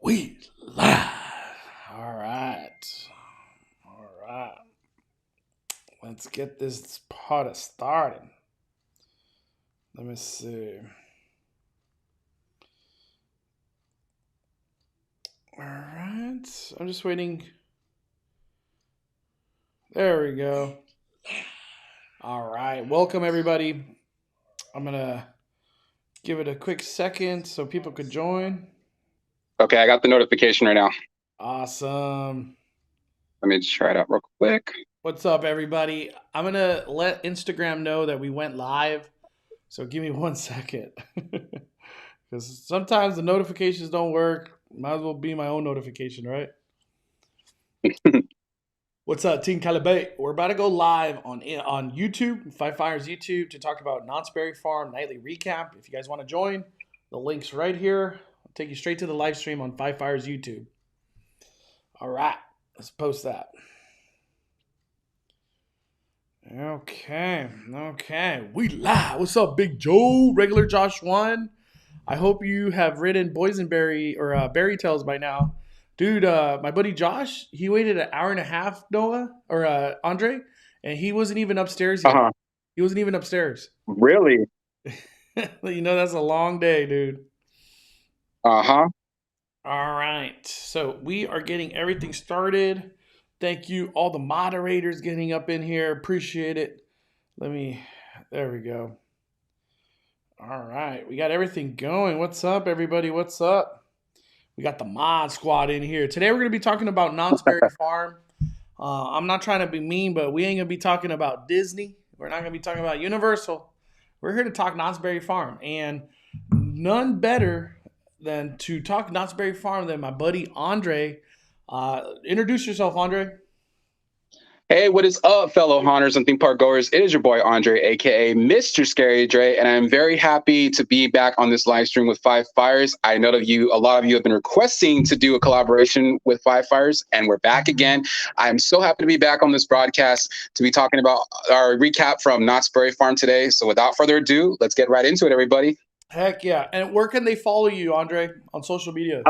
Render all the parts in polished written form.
We live. All right. All right. Let's get this party started. Let me see. All right. I'm just waiting. There we go. All right. Welcome, everybody. I'm going to give it a quick second so people could join. Okay, I got the notification right now. Awesome. Let me just try it out real quick. What's up, everybody? I'm going to let Instagram know that we went live. So give me 1 second. Because sometimes the notifications don't work. Might as well be my own notification, right? What's up, Team Calibate? We're about to go live on YouTube, Five Fires YouTube, to talk about Knott's Berry Farm nightly recap. If you guys want to join, the link's right here. I'll take you straight to the live stream on Five Fires YouTube. All right, let's post that. Okay. We live. What's up, Big Joe? Regular Josh 1. I hope you have ridden Boysenberry or Berry Tales by now. Dude, my buddy Josh, he waited an hour and a half, Noah, or Andre, and he wasn't even upstairs yet. He wasn't even upstairs. Really? That's a long day, dude. Uh-huh. All right. So we are getting everything started. Thank you, all the moderators getting up in here. Appreciate it. There we go. All right. We got everything going. What's up, everybody? What's up? We got the mod squad in here. Today we're going to be talking about Knott's Berry Farm. I'm not trying to be mean, but we ain't going to be talking about Disney. We're not going to be talking about Universal. We're here to talk Knott's Berry Farm. And none better than to talk Knott's Berry Farm than my buddy Andre. Introduce yourself, Andre. Hey, what is up, fellow haunters and theme park goers? It is your boy Andre, aka Mr. Scary Dre, and I'm very happy to be back on this live stream with Five Fires. I know that a lot of you have been requesting to do a collaboration with Five Fires, and we're back again. I'm so happy to be back on this broadcast to be talking about our recap from Knott's Berry Farm today. So without further ado, let's get right into it, everybody. Heck yeah. And where can they follow you, Andre, on social media?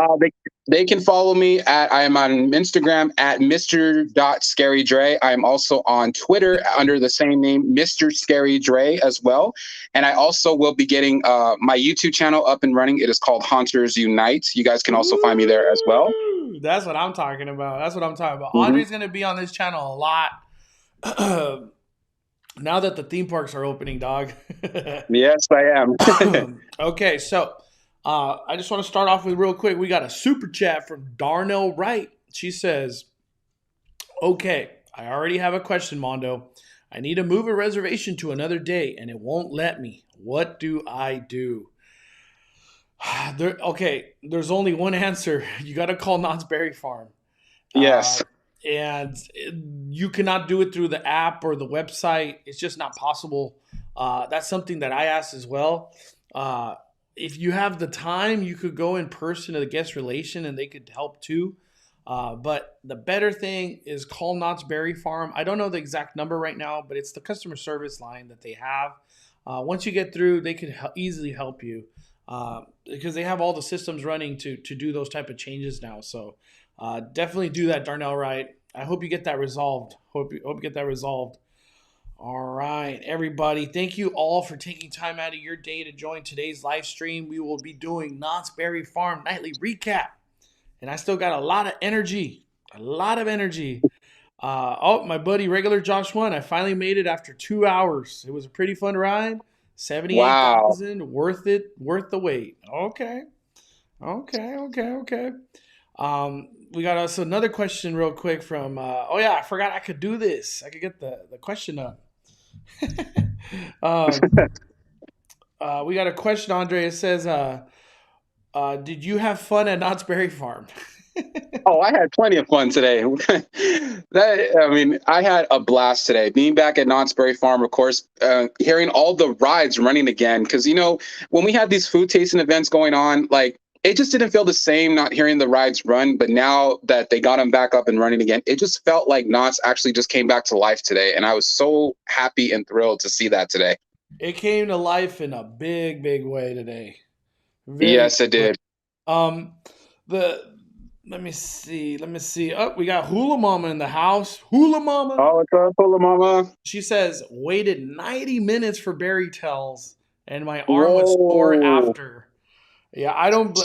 They can follow me I am on Instagram at Mr.ScaryDre. I am also on Twitter under the same name, Mr. Scary Dre as well. And I also will be getting my YouTube channel up and running. It is called Haunters Unite. You guys can also find me there as well. That's what I'm talking about. Mm-hmm. Andre's going to be on this channel a lot. Now that the theme parks are opening, dog. Yes, I am. Okay, so I just want to start off with real quick. We got a super chat from Darnell Wright. She says, okay, I already have a question, Mondo. I need to move a reservation to another day, and it won't let me. What do I do? There's only one answer. You got to call Knott's Berry Farm. Yes. And you cannot do it through the app or the website. It's just not possible. That's something that I asked as well. If you have the time, you could go in person to the guest relation and they could help too. But the better thing is call Knott's Berry Farm. I don't know the exact number right now, but it's the customer service line that they have. Once you get through, they could easily help you because they have all the systems running to do those type of changes now. So definitely do that, Darnell Wright. I hope you get that resolved. Hope you get that resolved. All right, everybody. Thank you all for taking time out of your day to join today's live stream. We will be doing Knott's Berry Farm nightly recap. And I still got a lot of energy. My buddy Regular Josh 1. I finally made it after 2 hours. It was a pretty fun ride. 78,000. Wow. Worth the wait. Okay. We got us another question real quick from, I forgot I could do this. I could get the question up. We got a question, Andre. It says, did you have fun at Knott's Berry Farm? Oh, I had plenty of fun today. I had a blast today. Being back at Knott's Berry Farm, of course, hearing all the rides running again. Because, when we had these food tasting events going on, it just didn't feel the same not hearing the rides run. But now that they got them back up and running again, it just felt like Knott's actually just came back to life today. And I was so happy and thrilled to see that today. It came to life in a big, big way today. Yes, it did. Let me see. Let me see. Oh, we got Hula Mama in the house. Hula Mama. Oh, what's up, Pula Mama? She says, waited 90 minutes for berry tells, and my arm was sore Whoa. after. Yeah, I don't.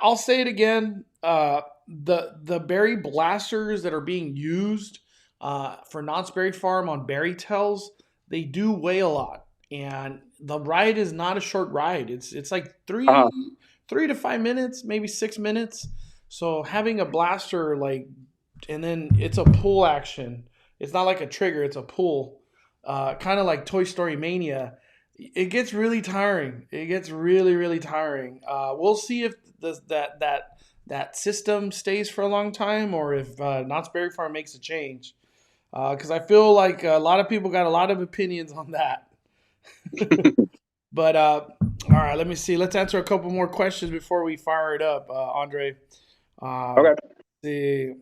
I'll say it again. The berry blasters that are being used for Knott's Berry Farm on berry tells, they do weigh a lot, and the ride is not a short ride. It's like Uh, 3 to 5 minutes, maybe 6 minutes. So having a blaster like, and then it's a pull action. It's not like a trigger; it's a pull. Kind of like Toy Story Mania. It gets really tiring. It gets really, really tiring. We'll see if that system stays for a long time, or if Knott's Berry Farm makes a change. Because I feel like a lot of people got a lot of opinions on that. But all right, let me see. Let's answer a couple more questions before we fire it up, Andre. okay. See.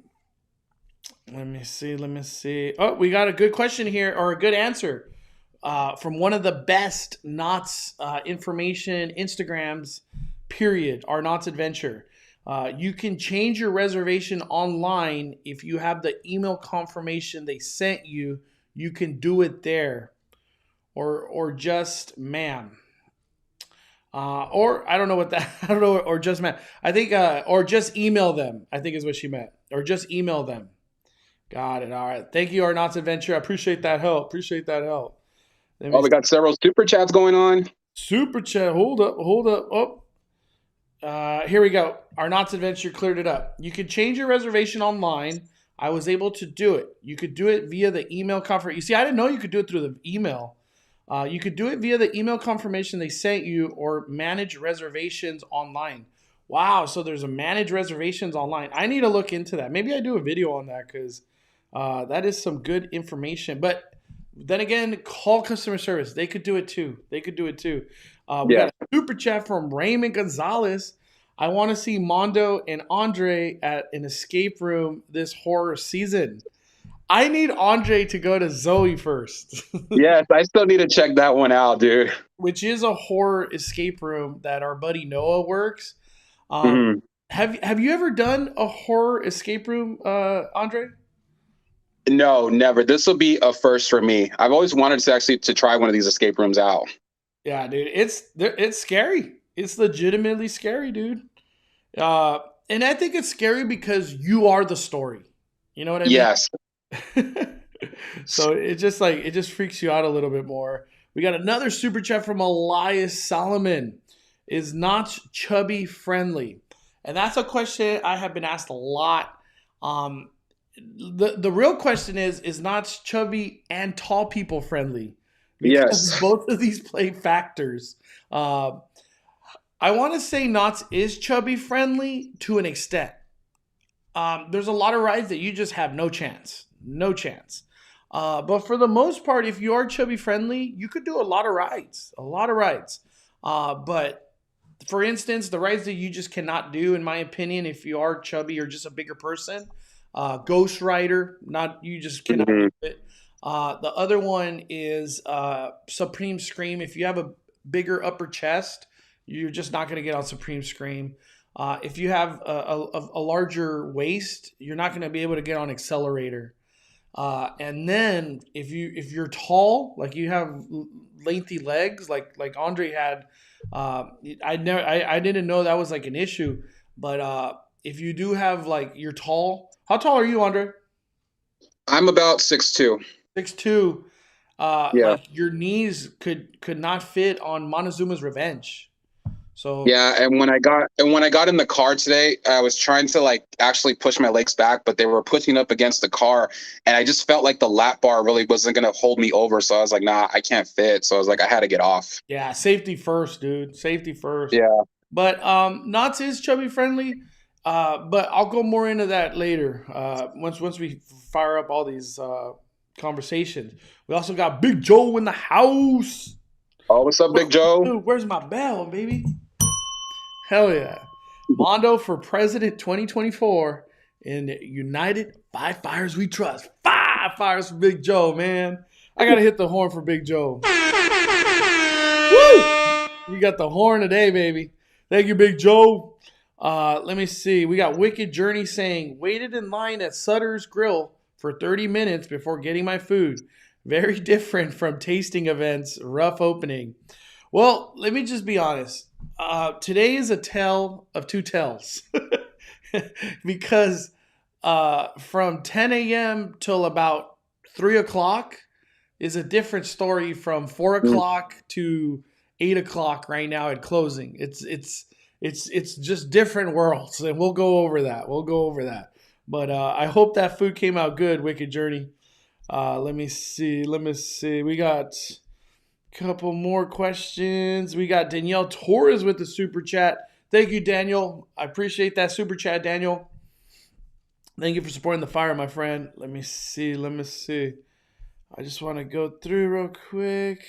Let me see. Let me see. Oh, we got a good question here, or a good answer from one of the best Knott's information Instagrams. Period. Our Knott's Adventure. You can change your reservation online if you have the email confirmation they sent you. You can do it there, or just ma'am. Or I don't know what that I don't know, or just ma'am. I think or just email them. I think is what she meant, or just email them. Got it. All right. Thank you, Our Knott's Adventure. I appreciate that help. Appreciate that help. Let me Oh, we got several super chats going on. super chat. Hold up. Hold up. Oh, here we go. Our Knott's Adventure cleared it up. You can change your reservation online. I was able to do it. You could do it via the email confirmation. You see, I didn't know you could do it through the email. You could do it via the email confirmation they sent you, or manage reservations online. Wow, so there's a manage reservations online. I need to look into that. Maybe I do a video on that, because that is some good information. But then again, call customer service. They could do it too. They could do it too. We Yeah. got a super chat from Raymond Gonzalez. I want to see Mondo and Andre at an escape room this horror season. I need Andre to go to Zoe first, Yes, I still need to check that one out, dude. which is a horror escape room that our buddy Noah works. hmm Have you ever done a horror escape room, Andre? No, never. This will be a first for me. I've always wanted to actually to try one of these escape rooms out. Yeah, dude, it's scary. It's legitimately scary, dude. And I think it's scary because you are the story. You know what I mean? Yes. So it just freaks you out a little bit more. We got another super chat from Elias Solomon. Is Notch chubby friendly? And that's a question I have been asked a lot. The real question is Notch chubby and tall people friendly? Because Yes. both of these play factors. I want to say Knott's is chubby friendly to an extent. There's a lot of rides that you just have no chance. No chance. But for the most part, if you are chubby friendly, you could do a lot of rides. A lot of rides. But for instance, the rides that you just cannot do, in my opinion, if you are chubby or just a bigger person, Ghost Rider, not you just cannot Mhm. do it. The other one is Supreme Scream. If you have a bigger upper chest, you're just not going to get on Supreme Scream. If you have a larger waist, you're not going to be able to get on Accelerator. And then if you're tall, like you have lengthy legs, like Andre had, I didn't know that was like an issue. But if you do have like you're tall, how tall are you, Andre? I'm about 6'2". 6'2". Yeah. Like your knees could not fit on Montezuma's Revenge. So Yeah, and when I got in the car today, I was trying to like actually push my legs back, but they were pushing up against the car, and I just felt like the lap bar really wasn't gonna hold me over. So I was like, nah, I can't fit. So I was like, I had to get off. yeah, safety first, dude. Safety first. Yeah. But Knott's is chubby friendly. But I'll go more into that later. Once we fire up all these conversations. We also got Big Joe in the house. Oh, what's up, Big Joe? Dude, where's my bell, baby? Hell yeah. Mondo for President 2024 in United. 5 fires we trust. 5 fires for Big Joe, man. I got to hit the horn for Big Joe. Woo! We got the horn today, baby. Thank you, Big Joe. Let me see. We got Wicked Journey saying, waited in line at Sutter's Grill for 30 minutes before getting my food. Very different from tasting events. Rough opening. Well, let me just be honest. Today is a tale of two tales. Because from 10 a.m. till about 3 o'clock is a different story from 4 o'clock to 8 o'clock right now at closing. It's just different worlds, and we'll go over that. But I hope that food came out good, Wicked Journey. Let me see. We got a couple more questions. We got Danielle Torres with the super chat. Thank you, Daniel. I appreciate that super chat, Daniel. Thank you for supporting the fire, my friend. Let me see. I just want to go through real quick.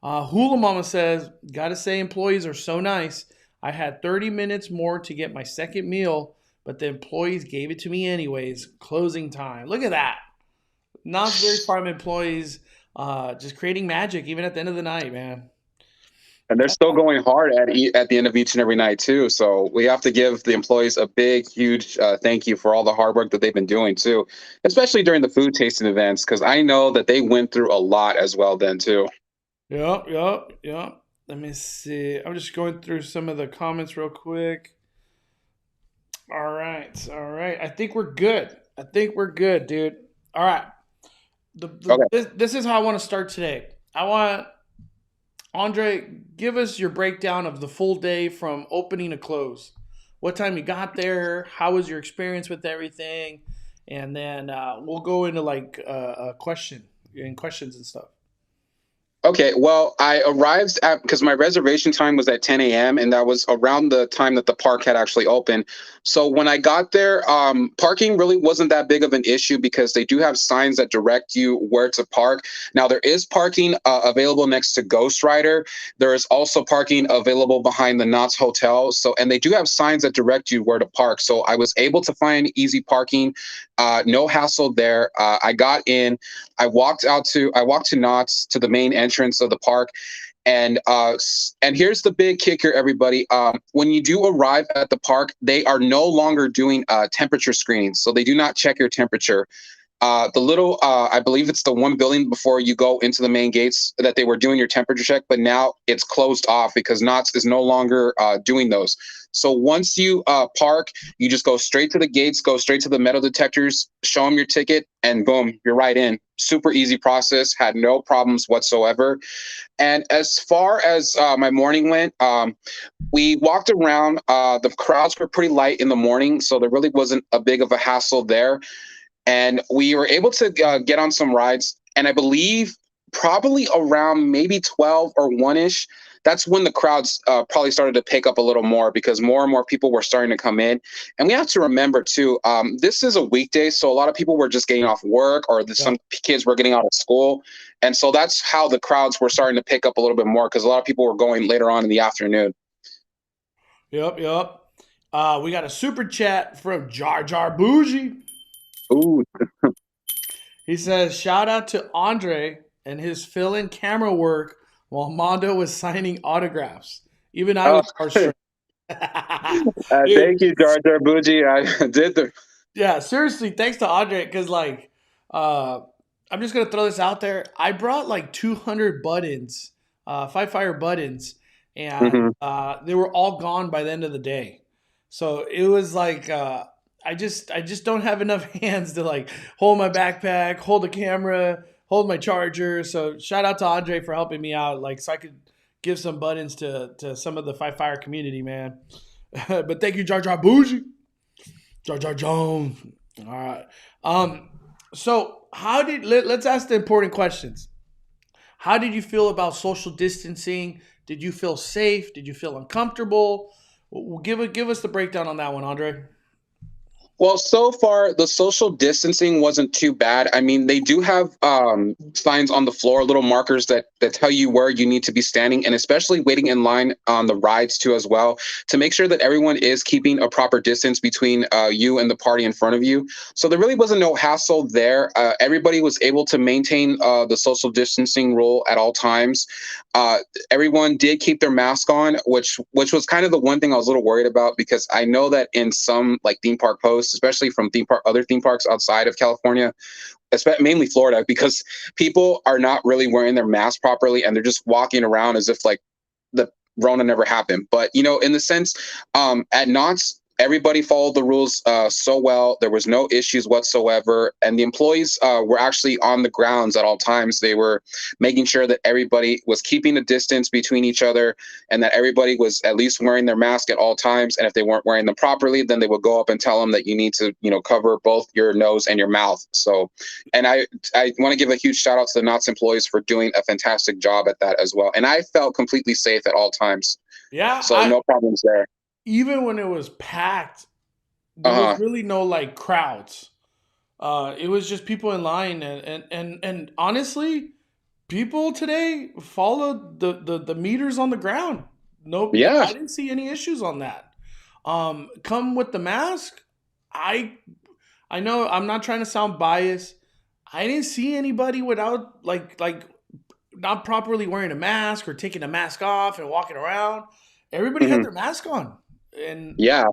Hula Mama says, gotta say employees are so nice. I had 30 minutes more to get my second meal, but the employees gave it to me anyways. Closing time. Look at that. Knott's Berry Farm employees just creating magic even at the end of the night, man. And they're still going hard at the end of each and every night too. So we have to give the employees a big, huge thank you for all the hard work that they've been doing too, especially during the food tasting events, because I know that they went through a lot as well then too. Yep. Let me see. I'm just going through some of the comments real quick. All right. I think we're good. Dude. All right. Okay. This is how I want to start today. I want Andre, give us your breakdown of the full day from opening to close. What time you got there? How was your experience with everything? And then we'll go into like a questions and stuff. Okay, well, I arrived because my reservation time was at 10 a.m. and that was around the time that the park had actually opened. So when I got there, parking really wasn't that big of an issue because they do have signs that direct you where to park. Now, there is parking available next to Ghost Rider. There is also parking available behind the Knott's Hotel. And they do have signs that direct you where to park. So I was able to find easy parking, no hassle there. I got in. I walked to Knott's, to the main entrance of the park, and here's the big kicker, everybody. When you do arrive at the park, they are no longer doing temperature screenings, so they do not check your temperature. I believe it's the one building before you go into the main gates that they were doing your temperature check, but now it's closed off because Knott's is no longer doing those. So once you park, you just go straight to the gates, go straight to the metal detectors, show them your ticket, and boom, you're right in. Super easy process, had no problems whatsoever. And as far as my morning went, we walked around. The crowds were pretty light in the morning, so there really wasn't a big of a hassle there. And we were able to get on some rides. And I believe probably around maybe 12 or 1-ish, that's when the crowds probably started to pick up a little more because more and more people were starting to come in. And we have to remember, too, this is a weekday, so a lot of people were just getting off work or some kids were getting out of school. And so that's how the crowds were starting to pick up a little bit more because a lot of people were going later on in the afternoon. Yep. We got a super chat from Jar Jar Bougie. Ooh. He says, shout out to Andre and his fill-in camera work while Mondo was signing autographs. Even I was frustrated. Thank you, Jar Jar Bougie. I did the... Yeah, seriously, thanks to Andre, because I'm just going to throw this out there. I brought like 200 buttons, Five Fire buttons, and they were all gone by the end of the day. So it was like... I just don't have enough hands to like hold my backpack, hold the camera, hold my charger. So shout out to Andre for helping me out, like so I could give some buttons to some of the Five Fire community, man. But thank you, Jar Jar Bougie, Jar Jar Jones. All right. So let's ask the important questions. How did you feel about social distancing? Did you feel safe? Did you feel uncomfortable? Give us the breakdown on that one, Andre. Well, so far the social distancing wasn't too bad. I mean, they do have signs on the floor, little markers that tell you where you need to be standing, and especially waiting in line on the rides too, as well, to make sure that everyone is keeping a proper distance between you and the party in front of you. So there really wasn't no hassle there. Everybody was able to maintain the social distancing rule at all times. Uh, Everyone did keep their mask on, which was kind of the one thing I was a little worried about, because I know that in some like theme park posts, especially from other theme parks outside of California, mainly Florida, because people are not really wearing their mask properly and they're just walking around as if like the Rona never happened. But in the sense, at Knott's, everybody followed the rules so well. There was no issues whatsoever, and the employees were actually on the grounds at all times. They were making sure that everybody was keeping a distance between each other, and that everybody was at least wearing their mask at all times. And if they weren't wearing them properly, then they would go up and tell them that you need to, cover both your nose and your mouth. So, and I want to give a huge shout out to the Knott's employees for doing a fantastic job at that as well. And I felt completely safe at all times. Yeah, So no problems there. even when it was packed, there was Uh-huh. really no like crowds. It was just people in line, and honestly, people today followed the meters on the ground. No, Yeah. I didn't see any issues on that. Come with the mask. I I know I'm not trying to sound biased. I didn't see anybody without like not properly wearing a mask or taking a mask off and walking around. Everybody had Mhm. their mask on, and Yeah.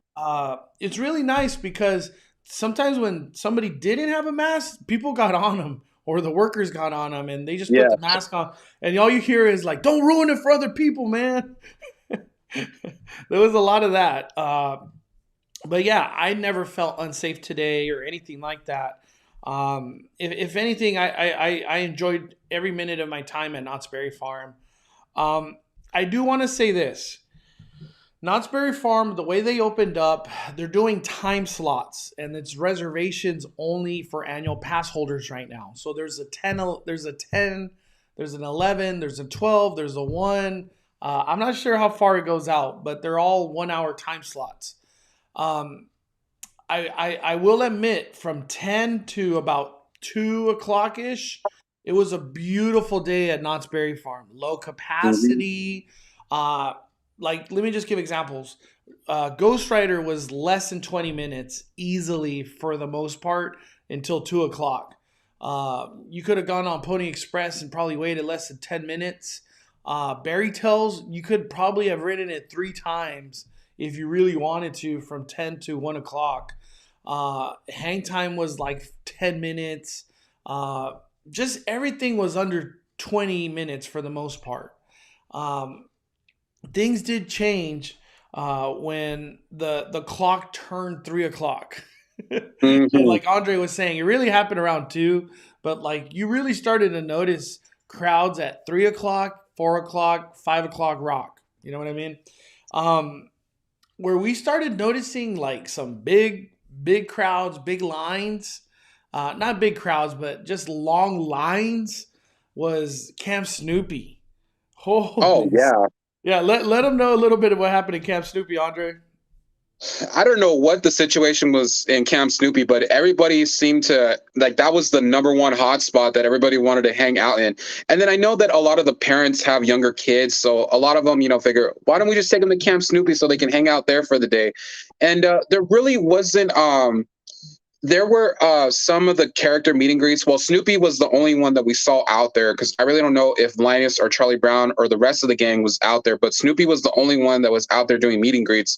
it's really nice because sometimes when somebody didn't have a mask, people got on them or the workers got on them, and they just put Yeah. the mask on, and all you hear is like, "Don't ruin it for other people, man." There was a lot of that. But yeah, I never felt unsafe today or anything like that. If anything, I enjoyed every minute of my time at Knott's Berry Farm. Um, I do want to say this. Knott's Berry Farm, the way they opened up, they're doing time slots, and it's reservations only for annual pass holders right now. So there's a 10, there's an 11, there's a 12, there's a 1. I'm not sure how far it goes out, but they're all 1 hour time slots. Um, I will admit, from 10 to about 2 o'clock ish, it was a beautiful day at Knott's Berry Farm. Low Mhm. capacity. Uh, let me just give examples. Ghost Rider was less than 20 minutes easily for the most part until 2 o'clock. You could have gone on Pony Express and probably waited less than 10 minutes. Berry Tales, you could probably have ridden it 3 times if you really wanted to from 10 to 1 o'clock. Hang time was like 10 minutes. Uh, just everything was under 20 minutes for the most part. Um, Things did change when the clock turned 3 o'clock. And Mhm. like Andre was saying, it really happened around 2, but like you really started to notice crowds at 3 o'clock, 4 o'clock, 5 o'clock rock. You know what I mean? Um, where we started noticing like some big crowds, big lines, not big crowds, but just long lines, was Camp Snoopy. Oh Holy, yeah. yeah. Let them know a little bit of what happened in Camp Snoopy, Andre. I don't know what the situation was in Camp Snoopy, but everybody seemed to like that was the number one hotspot that everybody wanted to hang out in. And then I know that a lot of the parents have younger kids, so a lot of them, figure, why don't we just take them to Camp Snoopy so they can hang out there for the day? And there really wasn't. There were some of the character meet and greets. Well, Snoopy was the only one that we saw out there, because I really don't know if Linus or Charlie Brown or the rest of the gang was out there, but Snoopy was the only one that was out there doing meet and greets.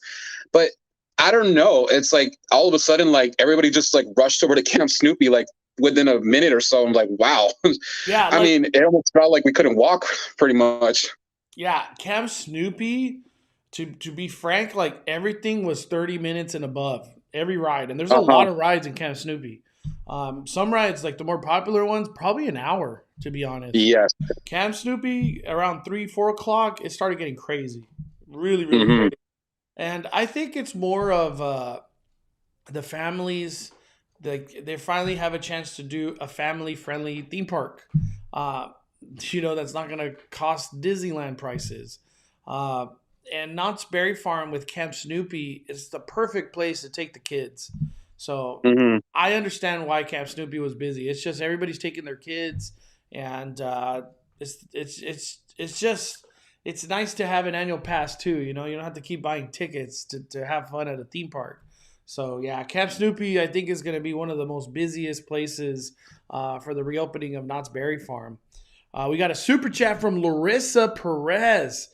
But I don't know. It's like all of a sudden, like everybody just like rushed over to Camp Snoopy like within a minute or so. I'm like, wow. Yeah, I like mean, it almost felt like we couldn't walk pretty much. yeah, Camp Snoopy. To be frank, like everything was 30 minutes and above every ride, and there's a Uh huh. lot of rides in Camp Snoopy. Some rides, like the more popular ones, probably an hour. To be honest, Yes. Camp Snoopy around 3 4 o'clock, it started getting crazy, really Hmm. crazy. And I think it's more of the families. They finally have a chance to do a family friendly theme park. Uh, that's not going to cost Disneyland prices. Uh, and Knott's Berry Farm with Camp Snoopy is the perfect place to take the kids. So Hmm. I understand why Camp Snoopy was busy. It's just everybody's taking their kids, and it's just it's nice to have an annual pass too. You know, you don't have to keep buying tickets to have fun at a theme park. So yeah, Camp Snoopy I think is going to be one of the most busiest places for the reopening of Knott's Berry Farm. We got a super chat from Larissa Perez.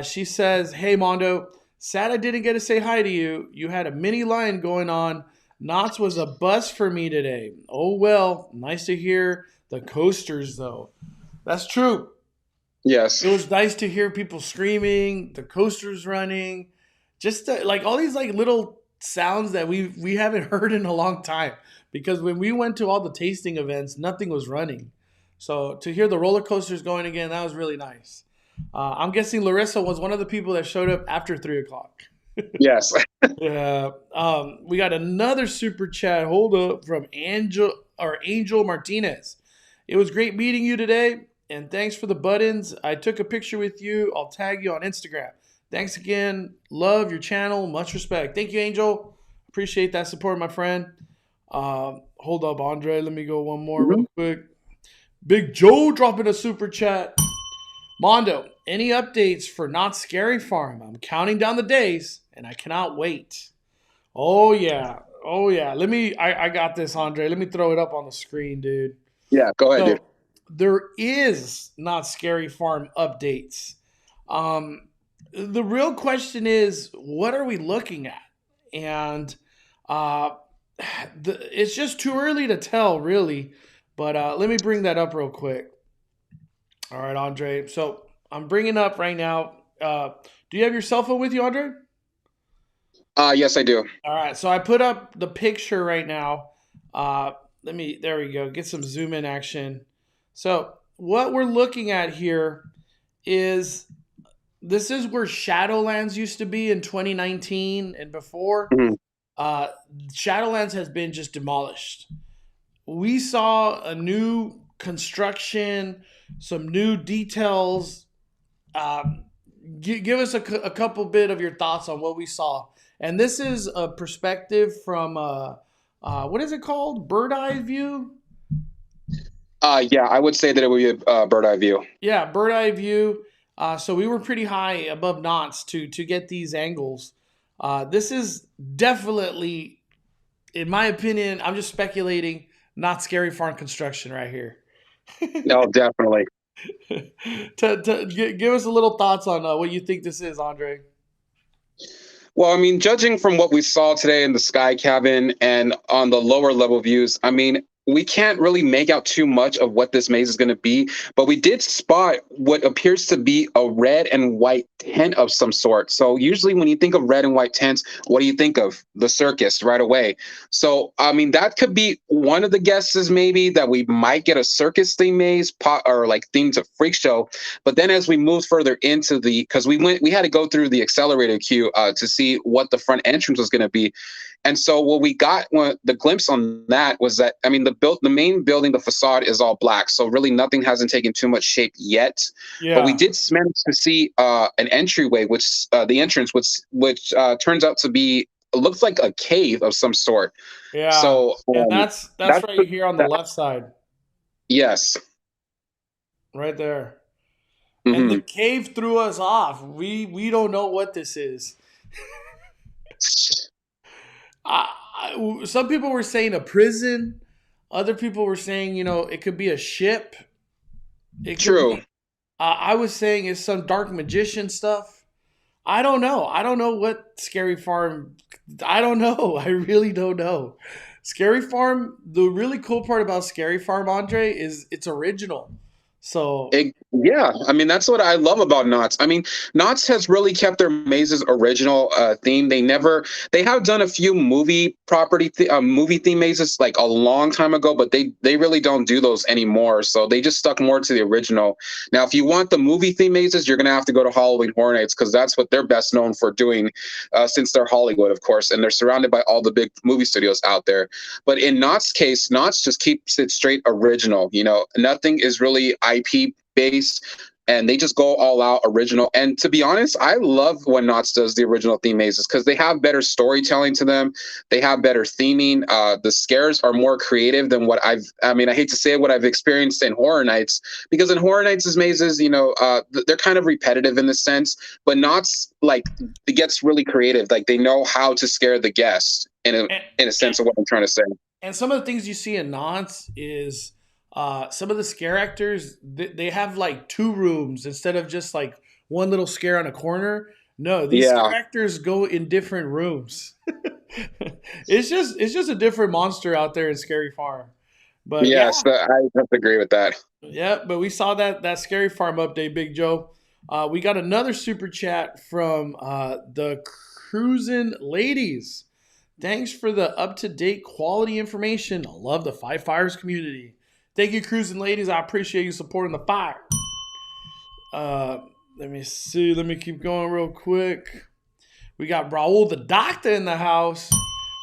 She says, "Hey Mondo, sad I didn't get to say hi to you. You had a mini line going on. Knott's was a bust for me today. Oh well, nice to hear the coasters though. That's true. Yes. It was nice to hear people screaming, the coasters running, just like all these like little sounds that we haven't heard in a long time. Because when we went to all the tasting events, nothing was running. So to hear the roller coasters going again, that was really nice. I'm guessing Larissa was one of the people that showed up after 3 o'clock. Yes. Yeah. We got another super chat. Hold up from Angel Martinez. It was great meeting you today, and thanks for the buttons. I took a picture with you. I'll tag you on Instagram. Thanks again. Love your channel. Much respect. Thank you, Angel. Appreciate that support, my friend. Hold up, Andre. Let me go one more Mhm. real quick. Big Joe dropping a super chat. Mondo, any updates for Not Scary Farm? I'm counting down the days, and I cannot wait. Oh yeah, oh yeah. I got this, Andre. Let me throw it up on the screen, dude. Yeah. Go ahead, dude. So there is Not Scary Farm updates. Um, the real question is, what are we looking at? And uh, it's just too early to tell, really. But let me bring that up real quick. All right, Andre. So I'm bringing up right now. Do you have your cell phone with you, Andre? Yes, I do. All right. So I put up the picture right now. Let me. There we go. Get some zoom in action. So what we're looking at here is this is where Shadowlands used to be in 2019 and before. Mhm. Uh, Shadowlands has been just demolished. We saw a new construction, some new details. Um, give us a couple bit of your thoughts on what we saw. And this is a perspective from what is it called? Bird eye view. Yeah, I would say that it would be a bird eye view. Yeah, bird eye view. So we were pretty high above Knott's to get these angles. This is definitely, in my opinion, I'm just speculating. Not Scary Farm construction right here. No, definitely. Give us a little thoughts on what you think this is, Andre. Well, I mean, judging from what we saw today in the Sky Cabin and on the lower level views, I mean, we can't really make out too much of what this maze is going to be, but we did spot what appears to be a red and white tent of some sort. So usually when you think of red and white tents, what do you think of? The circus right away. So, I mean, that could be one of the guesses maybe that we might get a circus theme maze or like themed to freak show. But then as we moved further into because we had to go through the accelerator queue to see what the front entrance was going to be. And so what we got the glimpse on that was that, I mean, the main building, the facade is all black. So really nothing hasn't taken too much shape yet. But we Yeah, did manage to see an entryway, which the entrance, which turns out to be, it looks like a cave of some sort. yeah, So and that's that's right here on the that, left side, yes. right there. And the Hmm. cave threw us off. We don't know what this is. Some people were saying a prison. Other people were saying, it could be a ship. It could True. be. I was saying it's some dark magician stuff. I don't know. I don't know what Scary Farm. I don't know. I really don't know. Scary Farm. The really cool part about Scary Farm, Andre, is it's original. So Yeah, I mean that's what I love about Knott's. I mean, Knott's has really kept their mazes original theme. They have done a few movie theme mazes like a long time ago, but they really don't do those anymore. So they just stuck more to the original. Now, if you want the movie theme mazes, you're gonna have to go to Halloween Hornets because that's what they're best known for doing, since they're Hollywood, of course, and they're surrounded by all the big movie studios out there. But in Knott's case, Knott's just keeps it straight original. Nothing is really IP based. and they just go all out original. And to be honest, I love when Knott's does the original theme mazes because they have better storytelling to them. They have better theming. The scares are more creative than what I hate to say it, what I've experienced in Horror Nights, because in Horror Nights' mazes, they're kind of repetitive in the sense, but Knott's like, it gets really creative. Like they know how to scare the guest in a sense of what I'm trying to say. And some of the things you see in Knott's is some of the scare actors, they have like 2 rooms instead of just like one little scare on a corner. No, these scare actors go in different rooms. It's just a different monster out there in Scary Farm. But yes, I have to agree with that. Yeah, but we saw that Scary Farm update, Big Joe. We got another super chat from the Cruisin' Ladies. Thanks for the up-to-date quality information. I love the Five Fires community. Thank you, Cruisin' Ladies. I appreciate you supporting the fire. Let me see. Let me keep going real quick. We got Raul the Doctor in the house.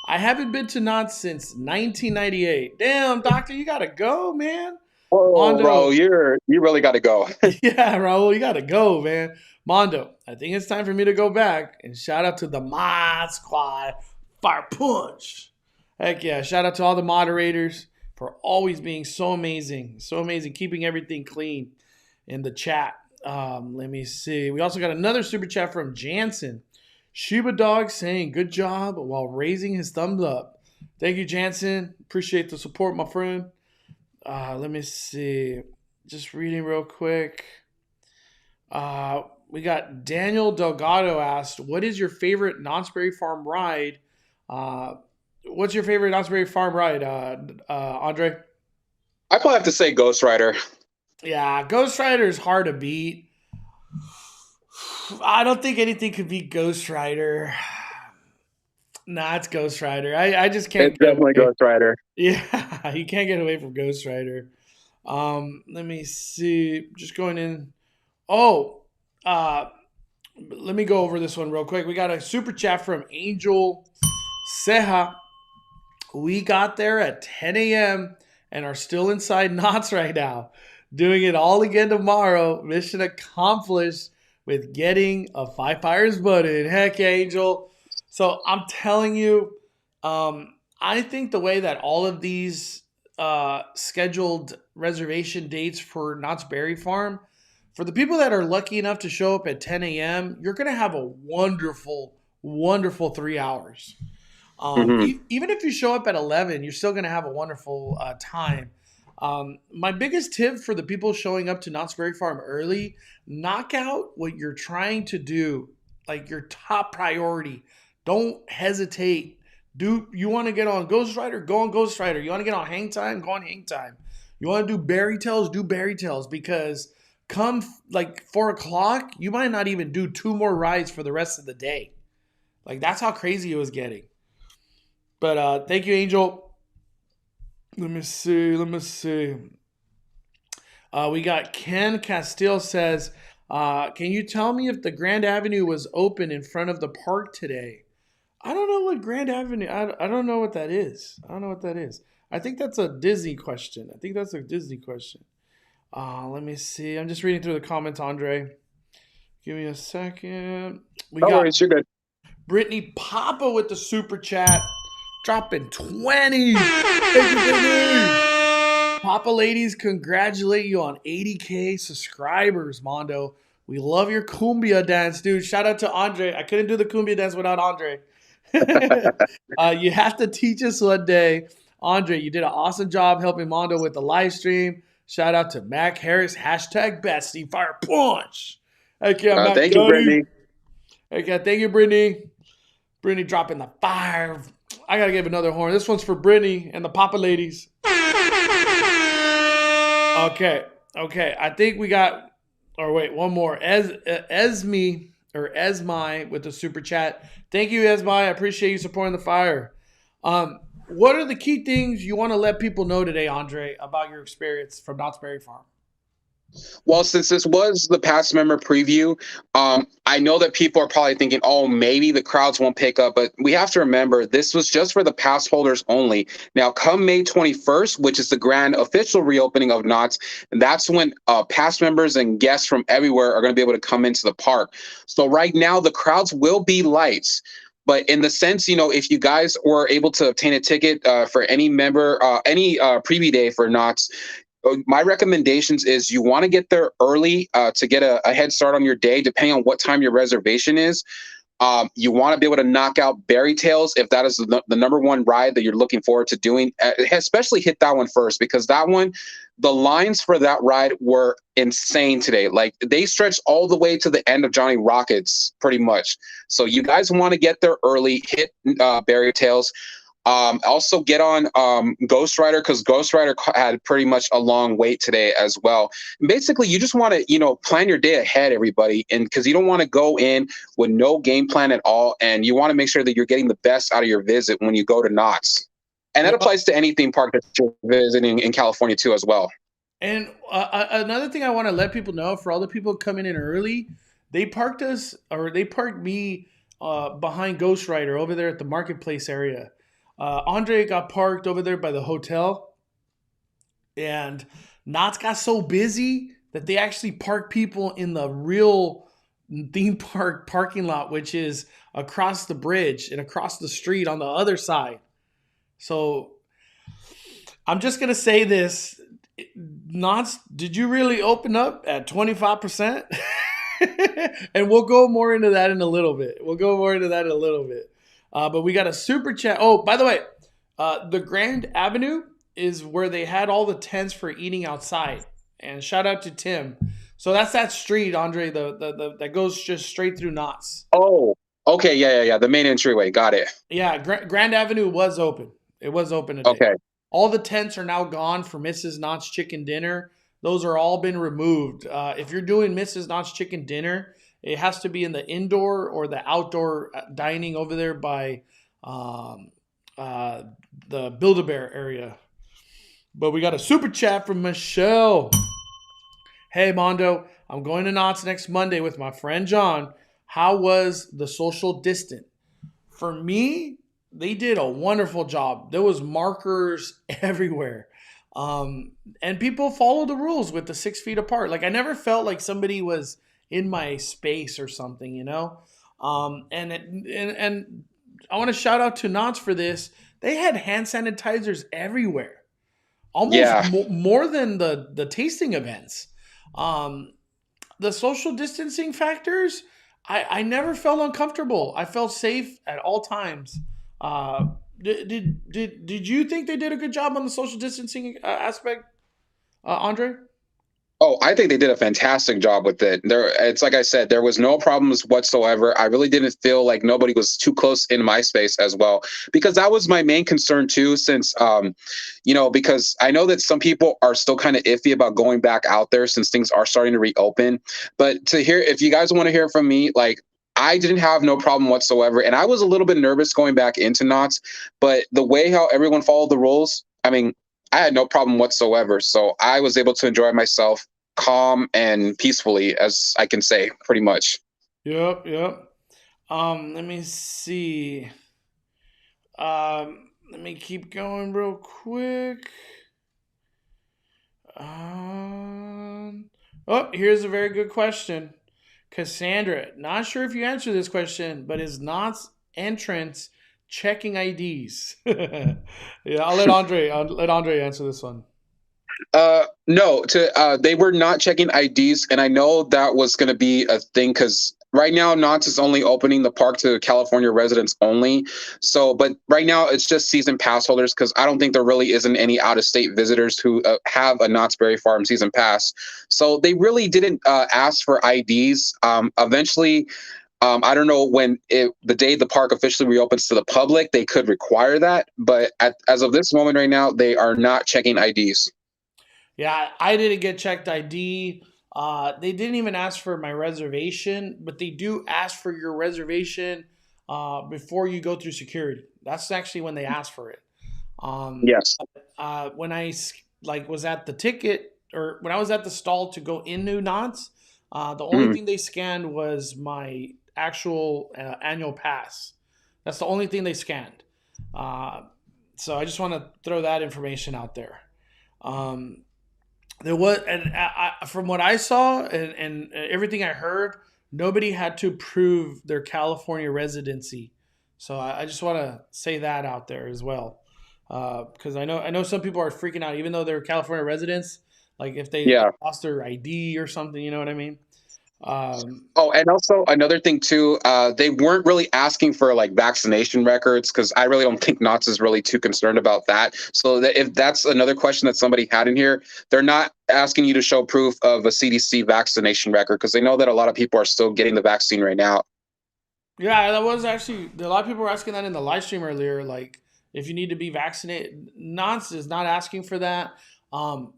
I haven't been to Knott since 1998. Damn, Doctor, you got to go, man. Oh, Raul, you really got to go. Yeah, Raul, you got to go, man. Mondo, I think it's time for me to go back. And shout out to the Mod Squad. Fire Punch. Heck yeah. Shout out to all the moderators for always being so amazing, keeping everything clean in the chat. Let me see. We also got another super chat from Jansen. Shiba Dog saying good job while raising his thumbs up. Thank you, Jansen. Appreciate the support, my friend. Let me see. Just reading real quick. We got Daniel Delgado asked, what is your favorite Knott's Berry Farm ride? What's your favorite Knott's Berry Farm ride, Andre? I probably have to say Ghost Rider. Yeah, Ghost Rider is hard to beat. I don't think anything could beat Ghost Rider. Nah, it's Ghost Rider. I just can't. It's definitely Ghost Rider. Yeah, you can't get away from Ghost Rider. Let me see. Just going in. Oh, let me go over this one real quick. We got a super chat from Angel Seha. We got there at 10 a.m. and are still inside Knott's right now. Doing it all again tomorrow. Mission accomplished with getting a Five Fires button. Heck yeah, Angel. So I'm telling you, I think the way that all of these scheduled reservation dates for Knott's Berry Farm, for the people that are lucky enough to show up at 10 a.m., you're going to have a wonderful, wonderful 3 hours. Even if you show up at 11, you're still going to have a wonderful time. My biggest tip for the people showing up to Knott's Berry Farm early, knock out what you're trying to do, like your top priority. Don't hesitate. You want to get on Ghost Rider? Go on Ghost Rider. You want to get on Hang Time? Go on Hang Time. You want to do Berry Tales? Do Berry Tales, because come like 4 o'clock, you might not even do 2 more rides for the rest of the day. Like that's how crazy it was getting. But thank you, Angel. Let me see. We got Ken Castile says, can you tell me if the Grand Avenue was open in front of the park today? I don't know what Grand Avenue, I don't know what that is. I think that's a Disney question. Let me see. I'm just reading through the comments, Andre. Give me a second. No worries, you're good. Brittany Papa with the super chat. Dropping 20. Thank you, Brittany. Papa ladies, congratulate you on 80K subscribers, Mondo. We love your cumbia dance, dude. Shout out to Andre. I couldn't do the cumbia dance without Andre. You have to teach us one day. Andre, you did an awesome job helping Mondo with the live stream. Shout out to Mac Harris, #bestie, Fire Punch. Heck yeah, Mac. Thank you, Brittany. Heck yeah, thank you, Brittany. Brittany dropping the fire. I got to give another horn. This one's for Brittany and the Papa ladies. Okay. I think we got, or wait, one more. Esme with the super chat. Thank you, Esme. I appreciate you supporting the fire. What are the key things you want to let people know today, Andre, about your experience from Knott's Berry Farm? Well, since this was the past member preview, I know that people are probably thinking, oh, maybe the crowds won't pick up, but we have to remember this was just for the pass holders only. Now, come May 21st, which is the grand official reopening of Knott's, and that's when past members and guests from everywhere are going to be able to come into the park. So right now, the crowds will be light. But in the sense, if you guys were able to obtain a ticket for any member, any preview day for Knott's, my recommendations is you want to get there early to get a head start on your day, depending on what time your reservation is. You want to be able to knock out Berry Tales if that is the number one ride that you're looking forward to doing. Especially hit that one first, because that one, the lines for that ride were insane today. Like, they stretched all the way to the end of Johnny Rockets, pretty much. So you guys want to get there early, hit Berry Tales. Also get on Ghost Rider, because Ghost Rider had pretty much a long wait today as well. And basically, you just want to, plan your day ahead, everybody, and because you don't want to go in with no game plan at all, and you want to make sure that you're getting the best out of your visit when you go to Knott's. And that Yep. applies to any theme park that you're visiting in California too, as well. And another thing I want to let people know, for all the people coming in early, they parked me behind Ghost Rider over there at the marketplace area. Andre got parked over there by the hotel, and Knott's got so busy that they actually parked people in the real theme park parking lot, which is across the bridge and across the street on the other side. So I'm just gonna say this: Knott's, did you really open up at 25%? And we'll go more into that in a little bit. But we got a super chat. Oh, by the way, the Grand Avenue is where they had all the tents for eating outside. And shout out to Tim. So that's that street, Andre, the that goes just straight through Knott's. Oh, okay, yeah. The main entryway, got it. Yeah, Grand Avenue was open. It was open today. Okay. All the tents are now gone for Mrs. Knott's Chicken Dinner. Those are all been removed. If you're doing Mrs. Knott's Chicken Dinner, it has to be in the indoor or the outdoor dining over there by the Build-A-Bear area. But we got a super chat from Michelle. Hey, Mondo, I'm going to Knott's next Monday with my friend John. How was the social distance? For me, they did a wonderful job. There was markers everywhere. And people follow the rules with the 6 feet apart. Like, I never felt like somebody was in my space or something, And I want to shout out to Knott's for this. They had hand sanitizers everywhere, almost Yeah. more than the tasting events. The social distancing factors, I never felt uncomfortable. I felt safe at all times. Did you think they did a good job on the social distancing aspect, Andre? Oh, I think they did a fantastic job with it. It's like I said, there was no problems whatsoever. I really didn't feel like nobody was too close in my space as well, because that was my main concern too. Since, because I know that some people are still kind of iffy about going back out there since things are starting to reopen. But if you guys want to hear from me, like, I didn't have no problem whatsoever, and I was a little bit nervous going back into Knott's, but the way how everyone followed the rules, I mean, I had no problem whatsoever. So I was able to enjoy myself calm and peacefully, as I can say, pretty much. Yep. Let me see. Let me keep going real quick. Here's a very good question. Cassandra, not sure if you answer this question, but is Knott's entrance checking IDs? Yeah, I'll let Andre answer this one. No, they were not checking IDs, and I know that was going to be a thing because right now Knott's is only opening the park to California residents only. So, but right now it's just season pass holders, because I don't think there really isn't any out-of-state visitors who have a Knott's Berry Farm season pass. So they really didn't ask for IDs. Eventually. I don't know when the day the park officially reopens to the public, they could require that. But as of this moment right now, they are not checking IDs. Yeah, I didn't get checked ID. They didn't even ask for my reservation, but they do ask for your reservation before you go through security. That's actually when they ask for it. Yes. When I was at the ticket or when I was at the stall to go into Knott's, the only Mhm. thing they scanned was my actual annual pass. That's the only thing they scanned. Uh, so I just want to throw that information out there. Um, there was, and from what I saw and everything I heard, nobody had to prove their California residency. So I just want to say that out there as well, because I know some people are freaking out, even though they're California residents. Like if they Yeah. lost their ID or something, you know what I mean? Um, Oh, and also another thing too, they weren't really asking for like vaccination records because I really don't think Knott's is really too concerned about that. So that if that's another question that somebody had in here, they're not asking you to show proof of a CDC vaccination record because they know that a lot of people are still getting the vaccine right now. Yeah, that was actually a lot of people were asking that in the live stream earlier. Like, if you need to be vaccinated, Knott's is not asking for that.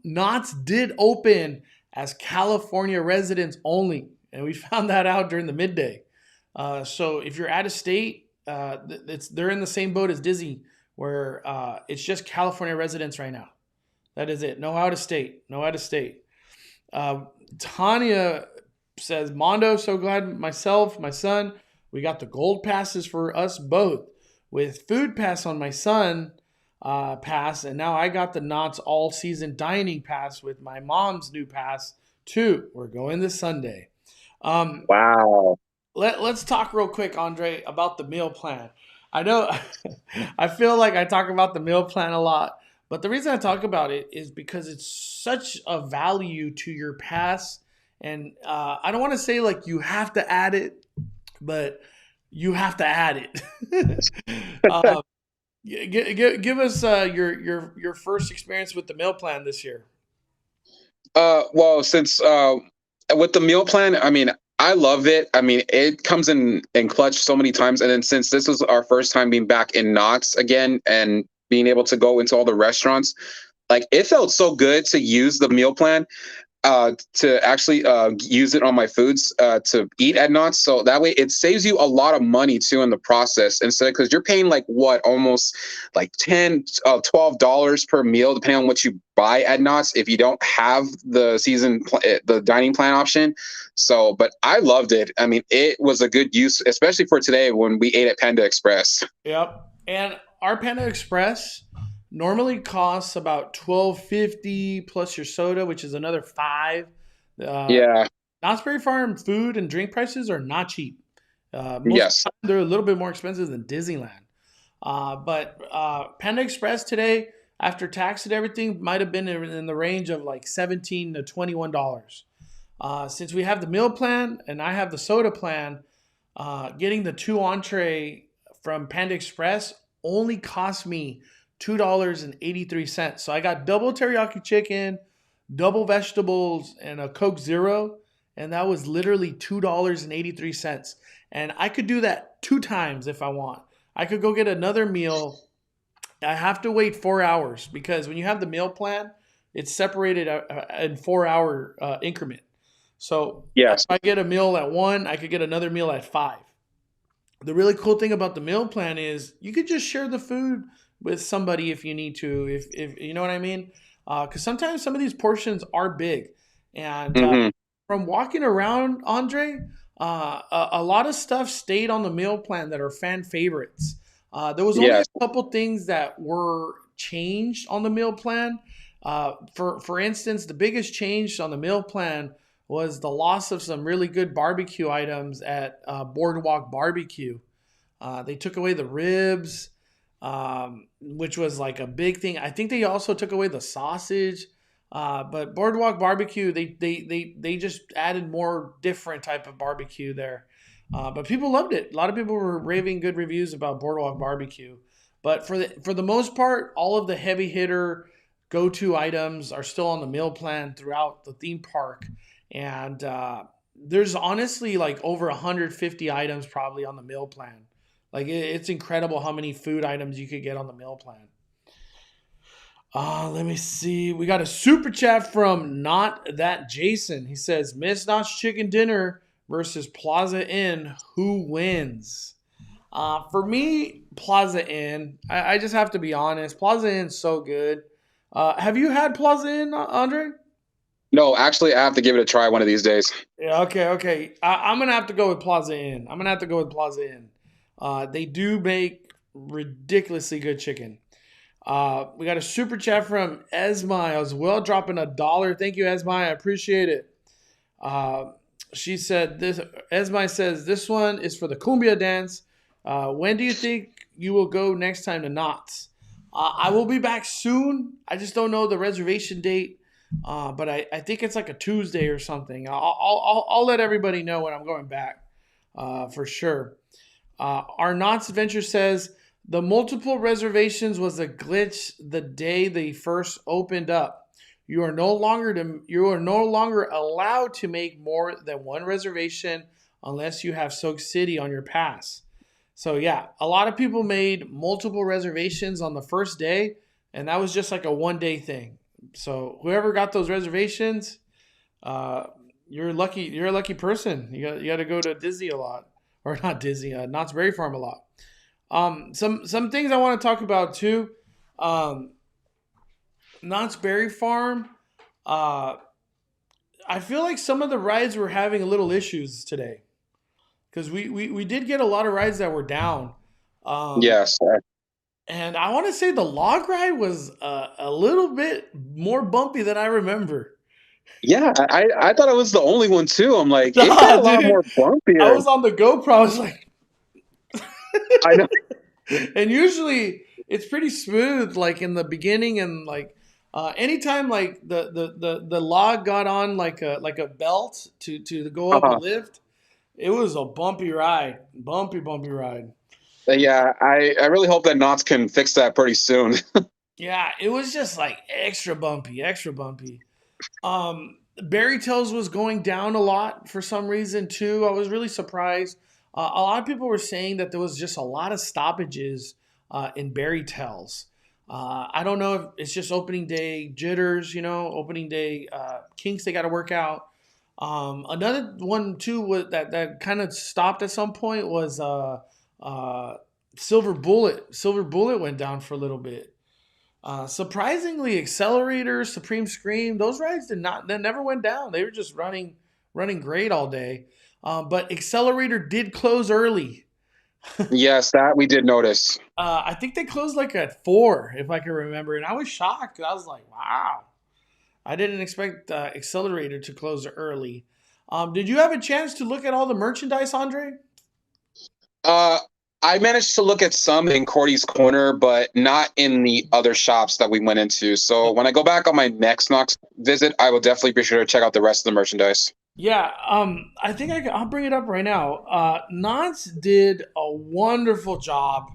Knott's did open as California residents only, and we found that out during the midday. So if you're out of state, they're in the same boat as Disney, where it's just California residents right now. That is it. No out of state. No out of state. Uh, Tanya says, Mondo, so glad myself, my son, we got the gold passes for us both with food pass on my son pass. And now I got the Knott's all season dining pass with my mom's new pass too. We're going this Sunday. Um, Wow. let's talk real quick, Andre, about the meal plan. I know I feel like I talk about the meal plan a lot, but the reason I talk about it is because it's such a value to your pass. And I don't want to say like you have to add it, but you have to add it. uh, give us your first experience with the meal plan this year. Well, since with the meal plan, I mean, I love it. I mean, it comes in clutch so many times, and then since this was our first time being back in Knott's again and being able to go into all the restaurants, like it felt so good to use the meal plan to actually use it on my foods to eat at Knott's. So that way it saves you a lot of money too in the process instead of because you're paying like what almost like $10 $12 per meal depending on what you buy at Knott's if you don't have the dining plan option. So but I loved it. I mean it was a good use especially for today when we ate at Panda Express. Yep. And our Panda Express normally costs about $12.50 plus your soda, which is another $5. Uh, Yeah. Knott's Berry Farm food and drink prices are not cheap. Most of Yes. the time, they're a little bit more expensive than Disneyland. But Panda Express today, after tax and everything, might have been in the range of like $17 to $21. Since we have the meal plan and I have the soda plan, getting the two entree from Panda Express only cost me $2.83. So I got double teriyaki chicken, double vegetables, and a Coke Zero, and that was literally $2.83. And I could do that 2 times if I want. I could go get another meal. I have to wait 4 hours because when you have the meal plan, it's separated in 4 hour increment. So if Yes. I get a meal at 1, I could get another meal at 5. The really cool thing about the meal plan is you could just share the food with somebody if you need to, if you know what I mean. Because sometimes some of these portions are big, and Hmm. from walking around, Andre, a lot of stuff stayed on the meal plan that are fan favorites. There was only Yes. a couple things that were changed on the meal plan. For instance, the biggest change on the meal plan was the loss of some really good barbecue items at Boardwalk Barbecue. They took away the ribs, which was like a big thing. I think they also took away the sausage. But Boardwalk Barbecue, they just added more different type of barbecue there. But people loved it. A lot of people were raving good reviews about Boardwalk Barbecue. But for the most part, all of the heavy hitter go to items are still on the meal plan throughout the theme park, and there's honestly like over 150 items probably on the meal plan. Like it's incredible how many food items you could get on the meal plan. Let me see. We got a super chat from Not That Jason. He says, Miss Knott's Chicken Dinner versus Plaza Inn. Who wins? For me, Plaza Inn. I just have to be honest. Plaza Inn's so good. Have you had Plaza Inn, Andre? No, actually, I have to give it a try one of these days. Yeah, okay. I'm gonna have to go with Plaza Inn. I'm gonna have to go with Plaza Inn. They do make ridiculously good chicken. We got a super chat from Esma as well, dropping $1. Thank you, Esma. I appreciate it. She said this. Esma says this one is for the cumbia dance. When do you think you will go next time to Knott's? I will be back soon. I just don't know the reservation date. But I think it's like a Tuesday or something. I'll let everybody know when I'm going back, for sure. Our Knott's Venture says the multiple reservations was a glitch the day they first opened up. You are no longer allowed to make more than one reservation unless you have Soak City on your pass. So yeah, a lot of people made multiple reservations on the first day, and that was just like a 1 day thing. So whoever got those reservations, you're lucky. You're a lucky person. You got to go to Disney a lot, or not Disney, Knott's Berry Farm a lot. Some things I want to talk about too. Knott's Berry Farm. I feel like some of the rides were having a little issues today because we did get a lot of rides that were down. Yes. And I want to say the log ride was a little bit more bumpy than I remember. Yeah, I thought I was the only one too. I'm like, it got Nah, a lot dude. more bumpier. I was on the GoPro. I was like, I know. and usually it's pretty smooth, like in the beginning, and like anytime like the log got on like a belt to go up a Uh-huh. lift, it was a bumpy ride, bumpy ride. Yeah, I really hope that Knott's can fix that pretty soon. Yeah, it was just like extra bumpy, extra bumpy. Berry Tales was going down a lot for some reason too. I was really surprised. A lot of people were saying that there was just a lot of stoppages in Berry Tales. I don't know if it's just opening day jitters, opening day kinks they got to work out. Another one too was that kind of stopped at some point was Silver Bullet. Silver Bullet went down for a little bit. Surprisingly, Accelerator, Supreme Scream, those rides they never went down. They were just running great all day. But Accelerator did close early. Yes, that we did notice. I think they closed like at 4, if I can remember, and I was shocked. I was like, wow, I didn't expect Accelerator to close early. Did you have a chance to look at all the merchandise, Andre? Uh, I managed to look at some in Cordy's Corner, but not in the other shops that we went into. So when I go back on my next Knox visit, I will definitely be sure to check out the rest of the merchandise. Yeah, I think I'll bring it up right now. Knott's did a wonderful job.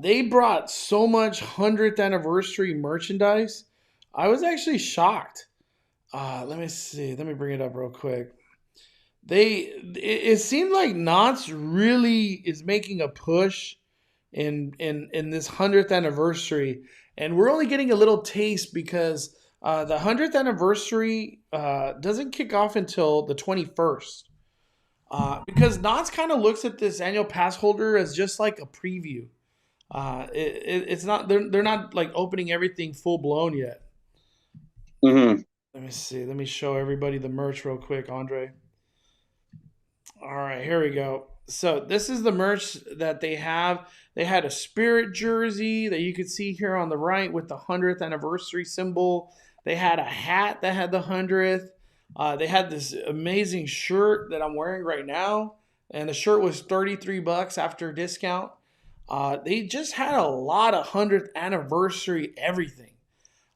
They brought so much 100th anniversary merchandise. I was actually shocked. Let me see. Let me bring it up real quick. It seemed like Knott's really is making a push in this 100th anniversary, and we're only getting a little taste because the 100th anniversary doesn't kick off until the 21st. Because Knott's kind of looks at this annual pass holder as just like a preview. It's not they're not like opening everything full blown yet. Mm-hmm. Let me see. Let me show everybody the merch real quick, Andre. All right, here we go. So this is the merch that they have. They had a Spirit jersey that you could see here on the right with the 100th anniversary symbol. They had a hat that had the 100th. They had this amazing shirt that I'm wearing right now, and the shirt was $33 after discount. They just had a lot of 100th anniversary everything.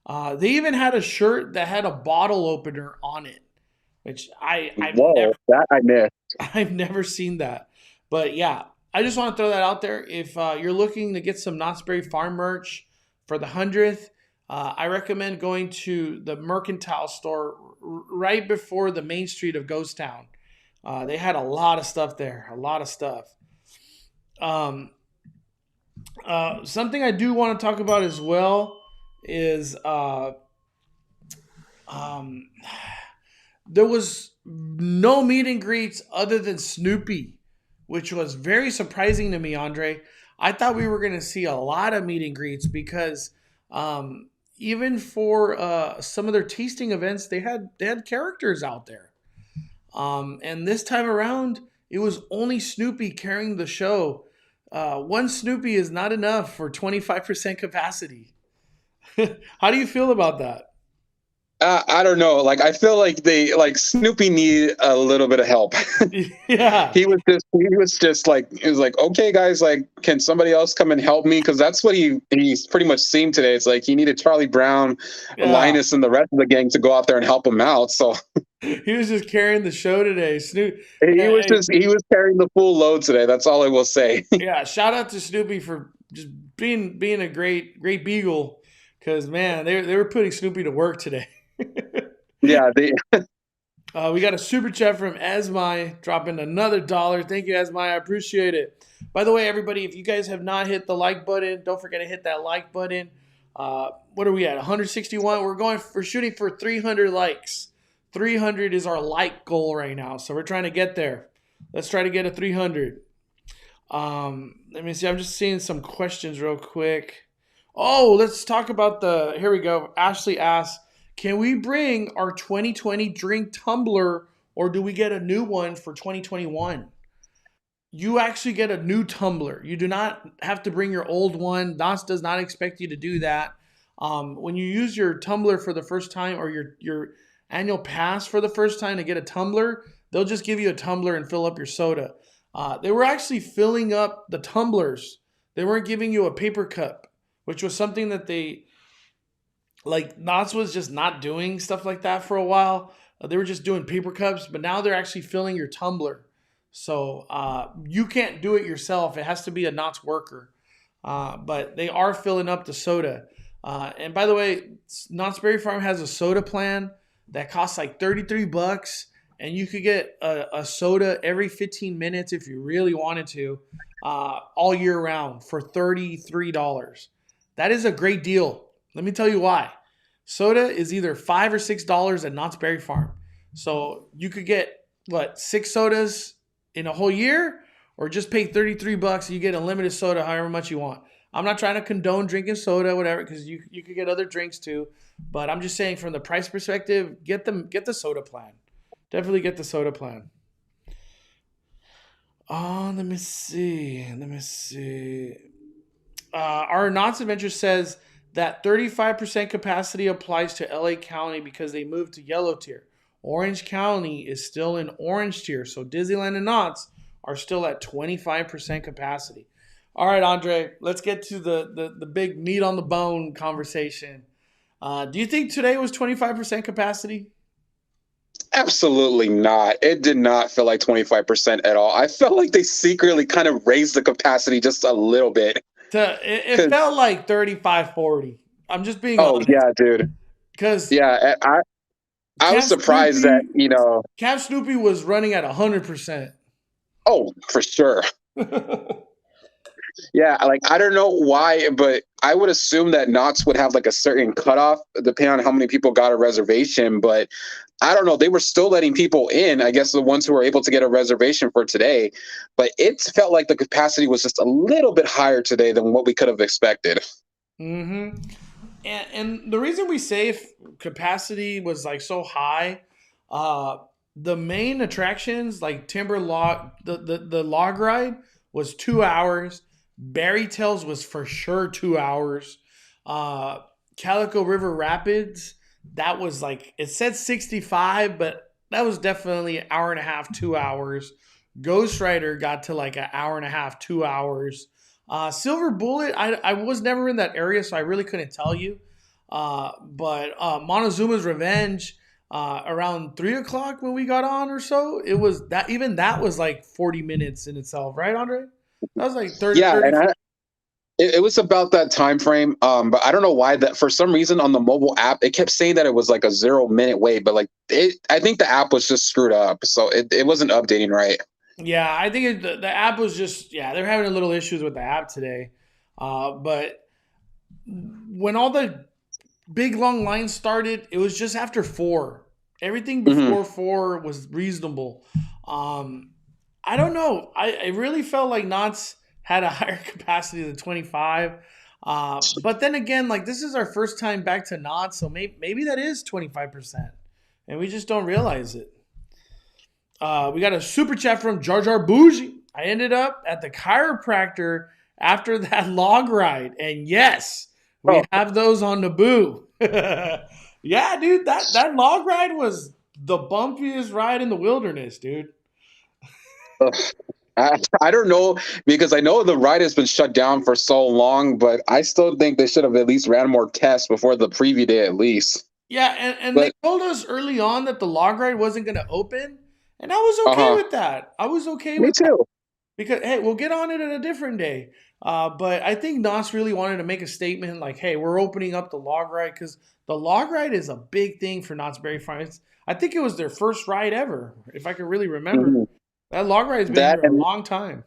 They even had a shirt that had a bottle opener on it, which That I missed. I've never seen that. But yeah, I just want to throw that out there. If you're looking to get some Knott's Berry Farm merch for the 100th, I recommend going to the Mercantile store right before the main street of Ghost Town. They had a lot of stuff there, a lot of stuff. Something I do want to talk about as well is there was no meet and greets other than Snoopy, which was very surprising to me, Andre. I thought we were going to see a lot of meet and greets because even for some of their tasting events, they had characters out there. And this time around, it was only Snoopy carrying the show. One Snoopy is not enough for 25% capacity. How do you feel about that? I don't know. Like, I feel like Snoopy needed a little bit of help. Yeah. He was just like, it was like, okay, guys, like, can somebody else come and help me? Because that's what he's pretty much seemed today. It's like he needed Charlie Brown, Yeah. Linus, and the rest of the gang to go out there and help him out. So He was just carrying the show today. he was carrying the full load today. That's all I will say. Yeah, shout out to Snoopy for just being a great beagle, because man, they were putting Snoopy to work today. Yeah, We got a super chat from Esmai dropping another $1. Thank you, Esmai. I appreciate it. By the way, everybody, if you guys have not hit the like button, don't forget to hit that like button. What are we at? 161. We're shooting for 300 likes. 300 is our like goal right now, so we're trying to get there. Let's try to get a 300. Let me see. I'm just seeing some questions real quick. Oh, let's talk about here we go. Ashley asks, can we bring our 2020 drink tumbler, or do we get a new one for 2021? You actually get a new tumbler. You do not have to bring your old one. Knott's does not expect you to do that. When you use your tumbler for the first time, or your annual pass for the first time to get a tumbler, they'll just give you a tumbler and fill up your soda. They were actually filling up the tumblers. They weren't giving you a paper cup, which was something that Knott's was just not doing stuff like that for a while. They were just doing paper cups, but now they're actually filling your tumbler. So you can't do it yourself. It has to be a Knott's worker. But they are filling up the soda. And by the way, Knott's Berry Farm has a soda plan that costs like $33, and you could get a soda every 15 minutes if you really wanted to, all year round for $33. That is a great deal. Let me tell you why. Soda is either $5 or $6 at Knott's Berry Farm. So you could get, 6 sodas in a whole year, or just pay $33 and you get unlimited soda however much you want. I'm not trying to condone drinking soda, whatever, because you could get other drinks too. But I'm just saying, from the price perspective, get the soda plan. Definitely get the soda plan. Let me see. Our Knott's Adventure says that 35% capacity applies to LA County because they moved to yellow tier. Orange County is still in orange tier, so Disneyland and Knott's are still at 25% capacity. All right, Andre, let's get to the big meat on the bone conversation. Do you think today was 25% capacity? Absolutely not. It did not feel like 25% at all. I felt like they secretly kind of raised the capacity just a little bit. It felt like 35, 40. I'm just being honest. Oh, yeah, dude. Because I was surprised that, Camp Snoopy was running at 100%. Oh, for sure. Yeah, I don't know why, but I would assume that Knott's would have like a certain cutoff depending on how many people got a reservation. But I don't know. They were still letting people in, I guess the ones who were able to get a reservation for today. But it felt like the capacity was just a little bit higher today than what we could have expected. Mm-hmm. And the reason we say if capacity was like so high, the main attractions like Timber Log, the log ride was 2 hours. Berry Tales was for sure 2 hours. Calico River Rapids, that was like, it said 65, but that was definitely an hour and a half, 2 hours. Ghost Rider got to like an hour and a half, 2 hours. Silver Bullet, I was never in that area, so I really couldn't tell you. But Montezuma's Revenge, around 3 o'clock when we got on or so, it was that, even that was like 40 minutes in itself, right, Andre? That was like 30. Yeah, 30. and it was about that time frame. But I don't know why that for some reason on the mobile app it kept saying that it was like a 0-minute wait, but I think the app was just screwed up, so it wasn't updating right. Yeah, I think the app was just, they're having a little issues with the app today. But when all the big long lines started, it was just after 4. Everything before 4 was reasonable. I don't know. I really felt like Knott's had a higher capacity than 25. But then again, like this is our first time back to Knott, so maybe that is 25%, and we just don't realize it. We got a super chat from Jar Jar Bougie. I ended up at the chiropractor after that log ride, and yes, we Oh, have those on Naboo. Yeah, dude, that log ride was the bumpiest ride in the wilderness, dude. ugh. I don't know because I know the ride has been shut down for so long, but I still think they should have at least ran more tests before the preview day at least. Yeah, and they But told us early on that the log ride wasn't going to open, and I was okay uh-huh. with that. I was okay Me with that too. because hey, we'll get on it at a different day. But I think Nos really wanted to make a statement like, hey, we're opening up the log ride because the log ride is a big thing for Knott's Berry Farm. I think it was their first ride ever, if I can really remember. Mhm. That log ride's been That here a and long time.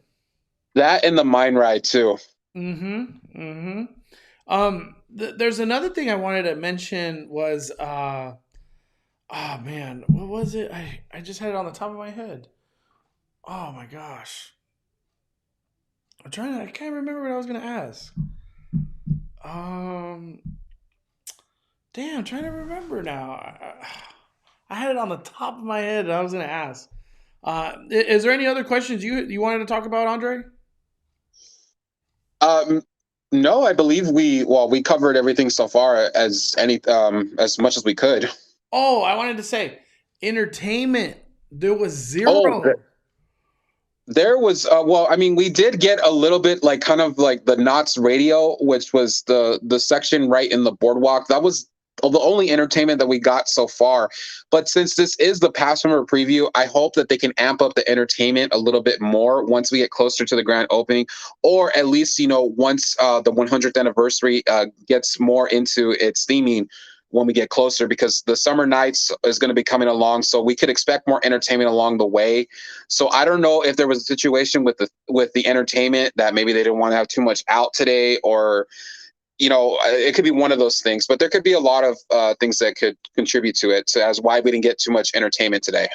the mine ride too. Mm-hmm. Mm-hmm. There's another thing I wanted to mention was oh man, what was it? I just had it on the top of my head. Oh my gosh. I can't remember what I was gonna ask. Um damn, I'm trying to remember now. I had it on the top of my head and I was gonna ask. Is there any other questions you wanted to talk about, Andre? Um, no, I believe we covered everything so far as much as we could. Oh, I wanted to say entertainment. There was Oh, zero. there was I mean, we did get a little bit like kind of like the Knott's radio, which was the section right in the boardwalk. That was the only entertainment that we got so far. But since this is the Passover preview, I hope that they can amp up the entertainment a little bit more once we get closer to the grand opening, or at least once the 100th anniversary gets more into its theming when we get closer, because the summer nights is going to be coming along, so we could expect more entertainment along the way. So I don't know if there was a situation with the entertainment that maybe they didn't want to have too much out today, or it could be one of those things. But there could be a lot of things that could contribute to it, as why we didn't get too much entertainment today.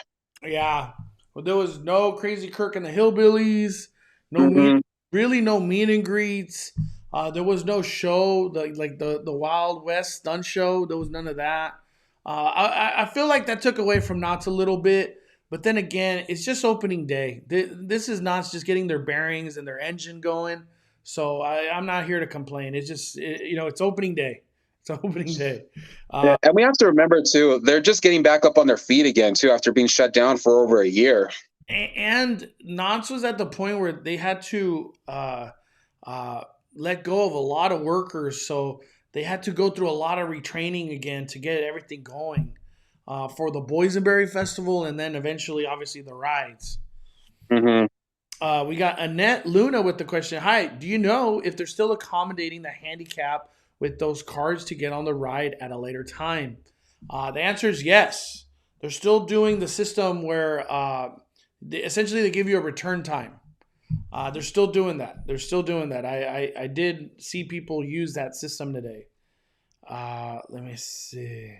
Yeah. Well, there was no Crazy Kirk and the Hillbillies, no meet, Hmm. really no meet and greets. There was no show, the Wild West stunt show. There was none of that. I feel like that took away from Knott's a little bit. But then again, it's just opening day. This is Knott's just getting their bearings and their engine going. So I'm not here to complain. It's just, it's opening day. It's opening day. Yeah, Uh, and we have to remember too, they're just getting back up on their feet again too after being shut down for over a year. and Knott's was at the point where they had to uh, let go of a lot of workers, so they had to go through a lot of retraining again to get everything going for the Boysenberry Festival, and then eventually, obviously, the rides. Hmm. We got Annette Luna with the question: hi, do you know if they're still accommodating the handicap with those cards to get on the ride at a later time? The answer is yes. They're still doing the system where essentially they give you a return time. They're still doing that. They're still doing that. I did see people use that system today. Let me see.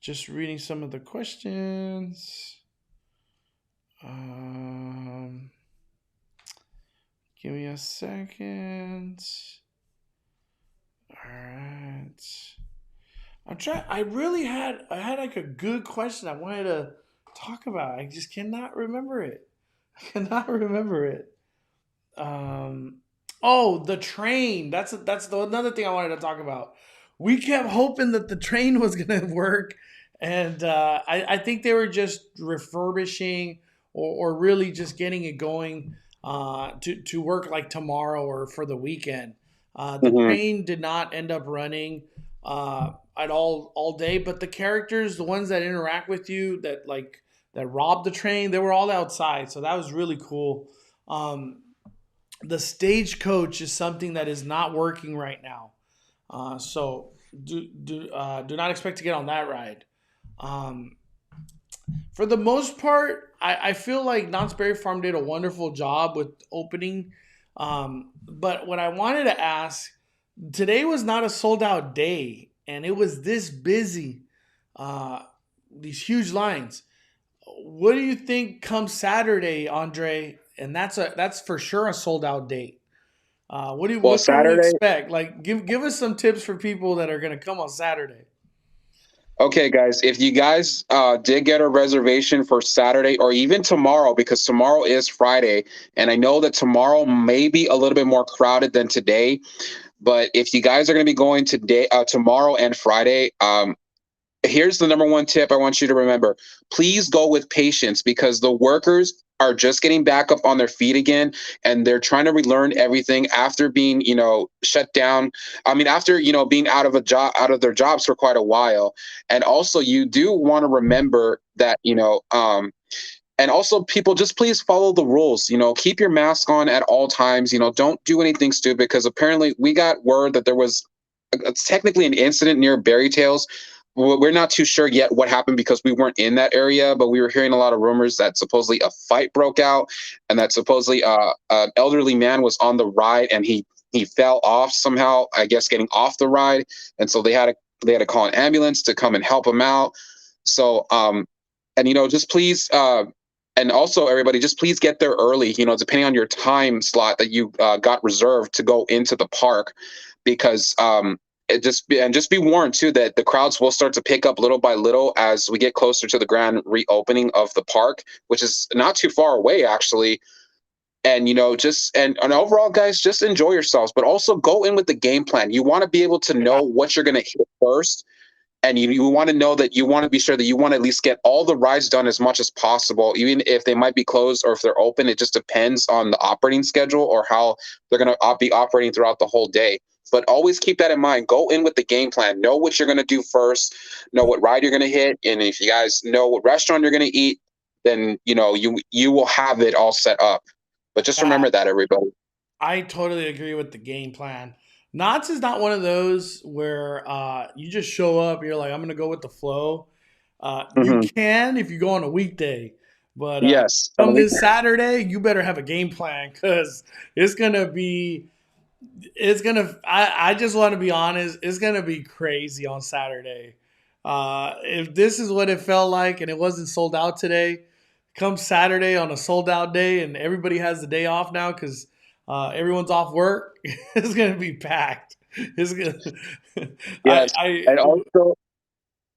Just reading some of the questions. Give me a second. All right. I'm trying. I had like a good question I wanted to talk about. I just cannot remember it. I cannot remember it. Um, oh, the train. Another thing I wanted to talk about. We kept hoping that the train was gonna work, and I think they were just refurbishing or really just getting it going to work like tomorrow or for the weekend. The Hmm. train did not end up running at all day, but the characters, the ones that interact with you, that robbed the train, they were all outside, so that was really cool. Um, the stagecoach is something that is not working right now. So do not expect to get on that ride. Um, for the most part, I feel like Knott's Berry Farm did a wonderful job with opening. But what I wanted to ask, today was not a sold out day, and it was this busy. Uh, these huge lines. What do you think comes Saturday, Andre? And that's for sure a sold out date. Well, what can we Saturday. expect? Like, give us some tips for people that are going to come on Saturday. Okay, guys, if you guys did get a reservation for Saturday or even tomorrow, because tomorrow is Friday, and I know that tomorrow may be a little bit more crowded than today, but if you guys are going to be going today, tomorrow and Friday, here's the number one tip I want you to remember. Please go with patience because the workers are just getting back up on their feet again and they're trying to relearn everything after being, shut down. I mean, after, being out of their jobs for quite a while. And also you do want to remember that, and also people just please follow the rules, keep your mask on at all times, don't do anything stupid because apparently we got word that there was it's technically an incident near Berry Tales. We're not too sure yet what happened because we weren't in that area, but we were hearing a lot of rumors that supposedly a fight broke out and that supposedly an elderly man was on the ride and he fell off somehow, I guess getting off the ride, and so they had to call an ambulance to come and help him out. So and just please and also everybody just please get there early, depending on your time slot that you got reserved to go into the park, because just be warned too that the crowds will start to pick up little by little as we get closer to the grand reopening of the park, which is not too far away actually. And just and overall, guys, just enjoy yourselves, but also go in with the game plan. You want to be able to know what you're going to hit first, and you want to know that you want to be sure that you want to at least get all the rides done as much as possible, even if they might be closed or if they're open. It just depends on the operating schedule or how they're going to be operating throughout the whole day. But always keep that in mind. Go in with the game plan. Know what you're going to do first. Know what ride you're going to hit, and if you guys know what restaurant you're going to eat, then you will have it all set up. But just Yeah, remember that, everybody. I totally agree with the game plan. Knott's is not one of those where you just show up. You're like, I'm going to go with the flow. You Hmm. can if you go on a weekday, but Yes. come this Saturday, you better have a game plan because it's gonna be. It's gonna. I just want to be honest. It's gonna be crazy on Saturday. If this is what it felt like and it wasn't sold out today, come Saturday on a sold out day and everybody has the day off now because everyone's off work. It's gonna be packed. It's gonna. Yes. And I also,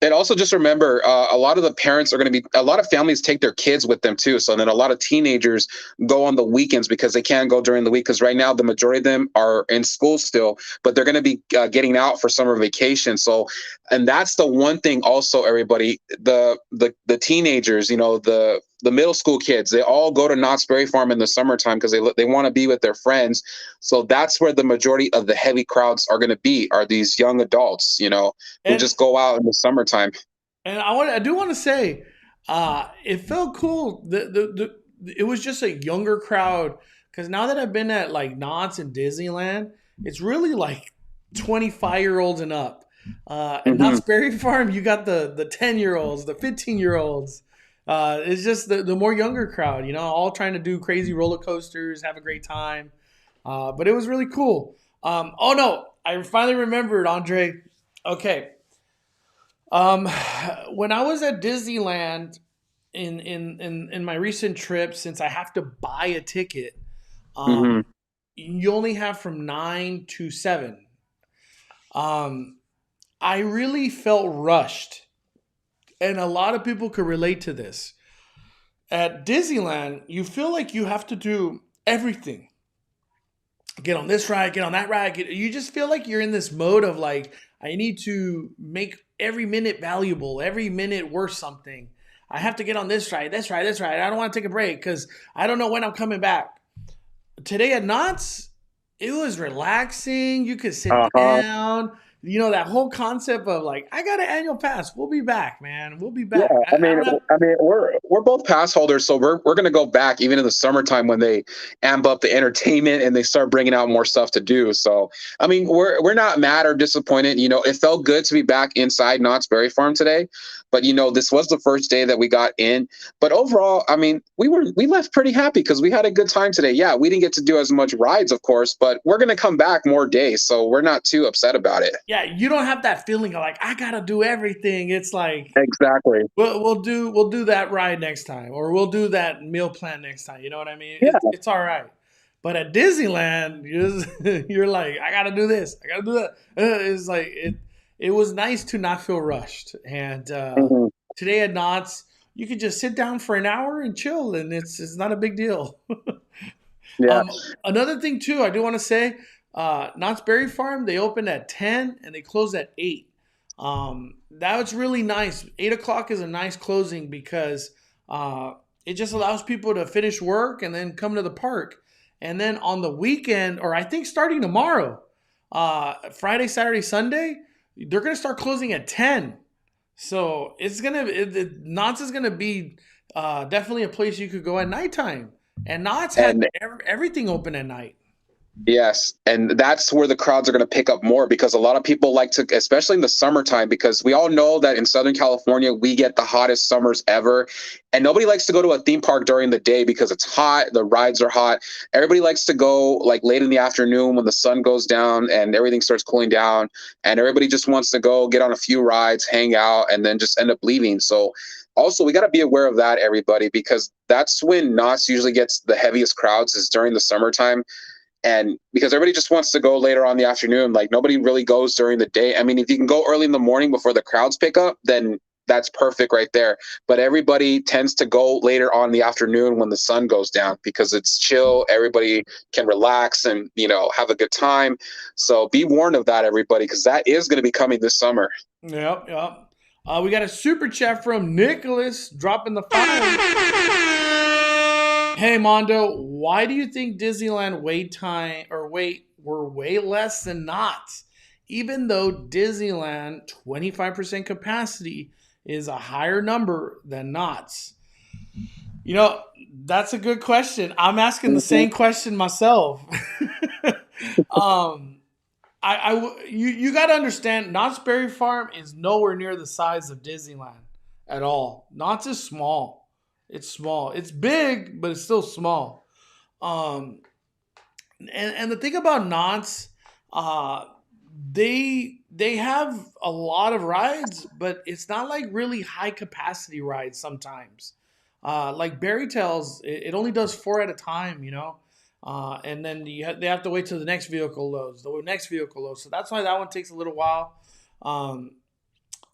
and also just remember, a lot of the parents are going to be, a lot of families take their kids with them too. So then a lot of teenagers go on the weekends because they can't go during the week. Because right now, the majority of them are in school still, but they're going to be getting out for summer vacation. So, and that's the one thing also, everybody, the teenagers, the middle school kids, they all go to Knott's Berry Farm in the summertime because they want to be with their friends. So that's where the majority of the heavy crowds are going to be, are these young adults, who and just go out in the summertime. And I do want to say, it felt cool. It was just a younger crowd because now that I've been at like Knott's and Disneyland, it's really like 25-year-olds and up. And Hmm. Knott's Berry Farm, you got the 10-year-olds, the 15-year-olds. It's just the more younger crowd, all trying to do crazy roller coasters, have a great time. But it was really cool. Oh no, I finally remembered, Andre. Okay, um, when I was at Disneyland in my recent trip, since I have to buy a ticket, Hmm. um, you only have from 9 to 7. Um, I really felt rushed, and a lot of people could relate to this. At Disneyland, you feel like you have to do everything. Get on this ride, get on that ride. You just feel like you're in this mode of like, I need to make every minute valuable, every minute worth something. I have to get on this ride, this ride, this ride. I don't want to take a break because I don't know when I'm coming back. Today at Knott's, it was relaxing. You could sit Uh-huh. down. That whole concept of like, I got an annual pass. We'll be back, man. We'll be Yeah, back. I don't have. we're both pass holders, so we're gonna go back even in the summertime when they amp up the entertainment and they start bringing out more stuff to do. So I mean, we're not mad or disappointed. It felt good to be back inside Knott's Berry Farm today, but this was the first day that we got in. But overall, I mean, we left pretty happy because we had a good time today. Yeah, we didn't get to do as much rides, of course, but we're gonna come back more days, so we're not too upset about it. Yeah, you don't have that feeling of like, I got to do everything. It's like, Exactly. we'll do that ride next time, or we'll do that meal plan next time. You know what I mean? Yeah. It's all right. But at Disneyland, you're like, I gotta do this, I gotta do that. It's like it was nice to not feel rushed. And Mhm. today at Knott's, you could just sit down for an hour and chill, and it's not a big deal. Yeah. Another thing too, I do want to say, Knott's Berry Farm, they open at 10 and they close at 8. That was really nice. 8 o'clock is a nice closing because it just allows people to finish work and then come to the park. And then on the weekend, or I think starting tomorrow, Friday, Saturday, Sunday, they're gonna start closing at 10. So Knott's is gonna be definitely a place you could go at nighttime. And Knott's has And everything open at night. yes, and that's where the crowds are going to pick up more because a lot of people like to, especially in the summertime, because we all know that in Southern California, we get the hottest summers ever. And nobody likes to go to a theme park during the day because it's hot, the rides are hot. Everybody likes to go like late in the afternoon when the sun goes down and everything starts cooling down. And everybody just wants to go get on a few rides, hang out, and then just end up leaving. So also, we got to be aware of that, everybody, because that's when Knott's usually gets the heaviest crowds is during the summertime. And because everybody just wants to go later on in the afternoon, like nobody really goes during the day. I mean, if you can go early in the morning before the crowds pick up, then that's perfect right there. But everybody tends to go later on in the afternoon when the sun goes down because it's chill. Everybody can relax and, have a good time. So be warned of that, everybody, because that is going to be coming this summer. Yep, yep. We got a super chat from Nicholas dropping the fire. Hey Mondo, why do you think Disneyland wait were way less than Knott's? Even though Disneyland 25% capacity is a higher number than Knott's. That's a good question. I'm asking the same question myself. You got to understand, Knott's Berry Farm is nowhere near the size of Disneyland at all. Knott's is small. It's small. It's big, but it's still small. Um, and the thing about Knott's, they have a lot of rides, but it's not like really high capacity rides sometimes. Like Berry Tales, it only does 4 at a time, and then they have to wait till the next vehicle loads. So that's why that one takes a little while.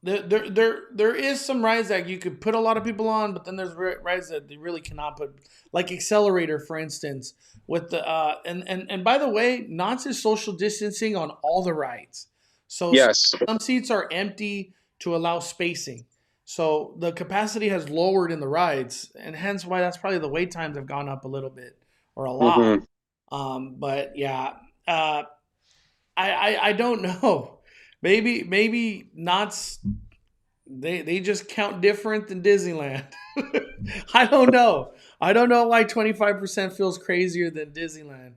There is some rides that you could put a lot of people on, but then there's rides that they really cannot put, like Accelerator, for instance. With the and by the way, Knott's is social distancing on all the rides. So Yes. some seats are empty to allow spacing. So the capacity has lowered in the rides, and hence why that's probably the wait times have gone up a little bit or a lot. But yeah, I don't know. Maybe Knott's they just count different than Disneyland. I don't know. I don't know why 25% feels crazier than Disneyland.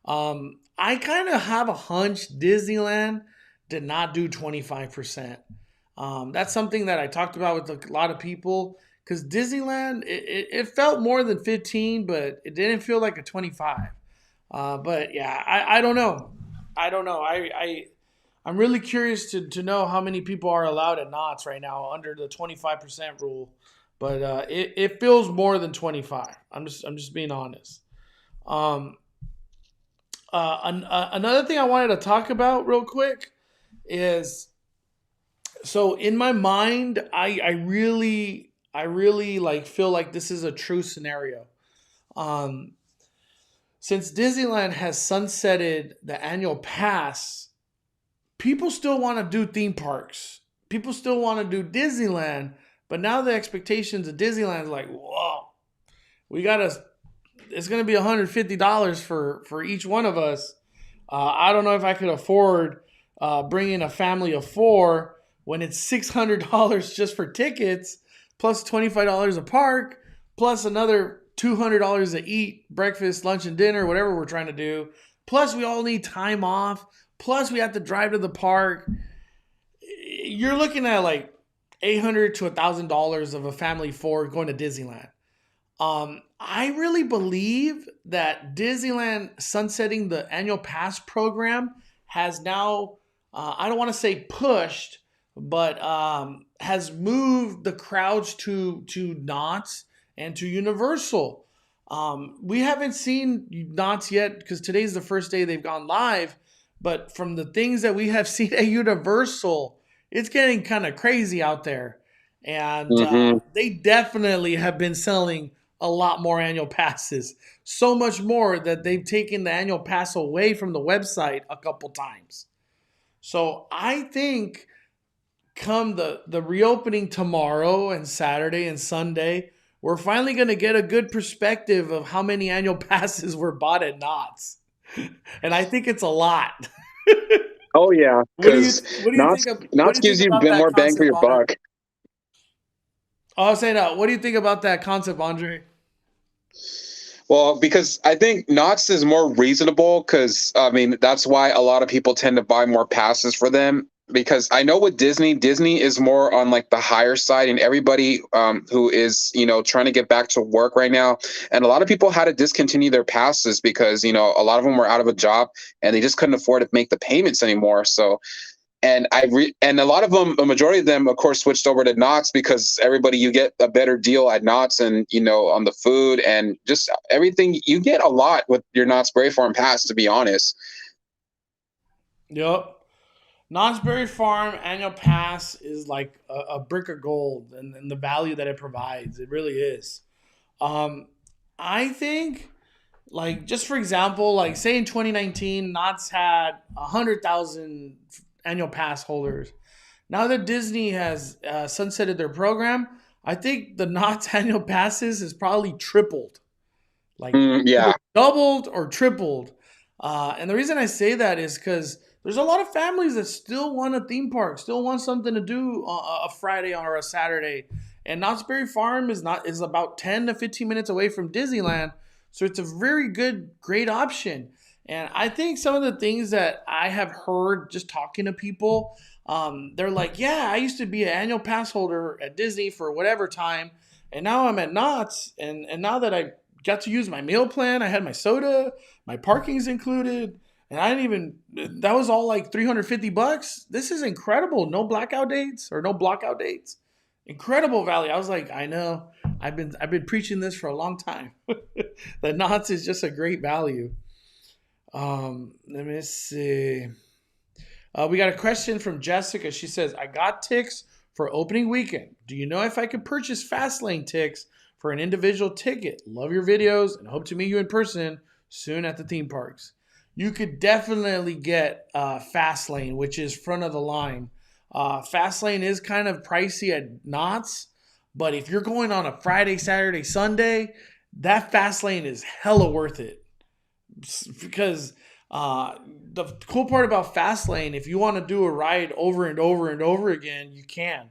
I kind of have a hunch Disneyland did not do 25%. That's something that I talked about with a lot of people because Disneyland it felt more than 15, but it didn't feel like a 25. But yeah, I don't know. I don't know. I'm really curious to know how many people are allowed at Knott's right now under the 25% rule, but it feels more than 25. I'm just being honest. Another thing I wanted to talk about real quick is, so in my mind, I really like feel like this is a true scenario. Since Disneyland has sunsetted the annual pass, people still want to do theme parks. People still want to do Disneyland, but now the expectations of Disneyland is like, whoa, it's going to be $150 for each one of us. I don't know if I could afford bringing a family of 4 when it's $600 just for tickets, plus $25 a park, plus another $200 to eat breakfast, lunch, and dinner, whatever we're trying to do. Plus, we all need time off. Plus, we have to drive to the park. You're looking at like $800 to $1,000 of a family of 4 going to Disneyland. I really believe that Disneyland sunsetting the annual pass program has now, I don't want to say pushed, but has moved the crowds to Knott's and to Universal. We haven't seen Knott's yet because today's the first day they've gone live. But from the things that we have seen at Universal, it's getting kind of crazy out there. And Hmm. they definitely have been selling a lot more annual passes. So much more that they've taken the annual pass away from the website a couple times. So I think come the reopening tomorrow and Saturday and Sunday, we're finally going to get a good perspective of how many annual passes were bought at Knott's. And I think it's a lot. Oh yeah, What do you because what do you think Knott's of what do Knott's you think gives you a about bit that more bang for concept, your Andre? buck. Oh, I was saying, what do you think about that concept, Andre? Well, because I think Knott's is more reasonable because I mean that's why a lot of people tend to buy more passes for them. Because I know with Disney is more on like the higher side, and everybody who is trying to get back to work right now, and a lot of people had to discontinue their passes because a lot of them were out of a job and they just couldn't afford to make the payments anymore. So and a lot of them, a majority of them, of course, switched over to Knott's because everybody you get a better deal at Knott's, and on the food and just everything. You get a lot with your Knott's Berry Farm Pass, to be honest. Yep. Knott's Berry Farm annual pass is like a brick of gold and the value that it provides. It really is. Um, I think, like, just for example, like, say in 2019, Knott's had 100,000 annual pass holders. Now that Disney has sunsetted their program, I think the Knott's annual passes has probably tripled, like either Yeah. doubled or tripled. And the reason I say that is because there's a lot of families that still want a theme park, still want something to do a Friday or a Saturday. And Knott's Berry Farm is about 10 to 15 minutes away from Disneyland, so it's a very good, great option. And I think some of the things that I have heard just talking to people, they're like, "Yeah, I used to be an annual pass holder at Disney for whatever time, and now I'm at Knott's, and now that I got to use my meal plan. I had my soda, my parking's included, and I didn't even. That was all like $350. This is incredible. No blackout dates or no blockout dates. Incredible value. I was like, I know. I've been preaching this for a long time. The Knott's is just a great value. Let me see. We got a question from Jessica. She says, I got ticks for opening weekend. Do you know if I could purchase Fastlane ticks for an individual ticket? Love your videos and hope to meet you in person soon at the theme parks. You could definitely get Fastlane, which is front of the line. Fastlane is kind of pricey at Knott's, but if you're going on a Friday, Saturday, Sunday, that Fastlane is hella worth it because the cool part about Fastlane, if you want to do a ride over and over and over again, you can.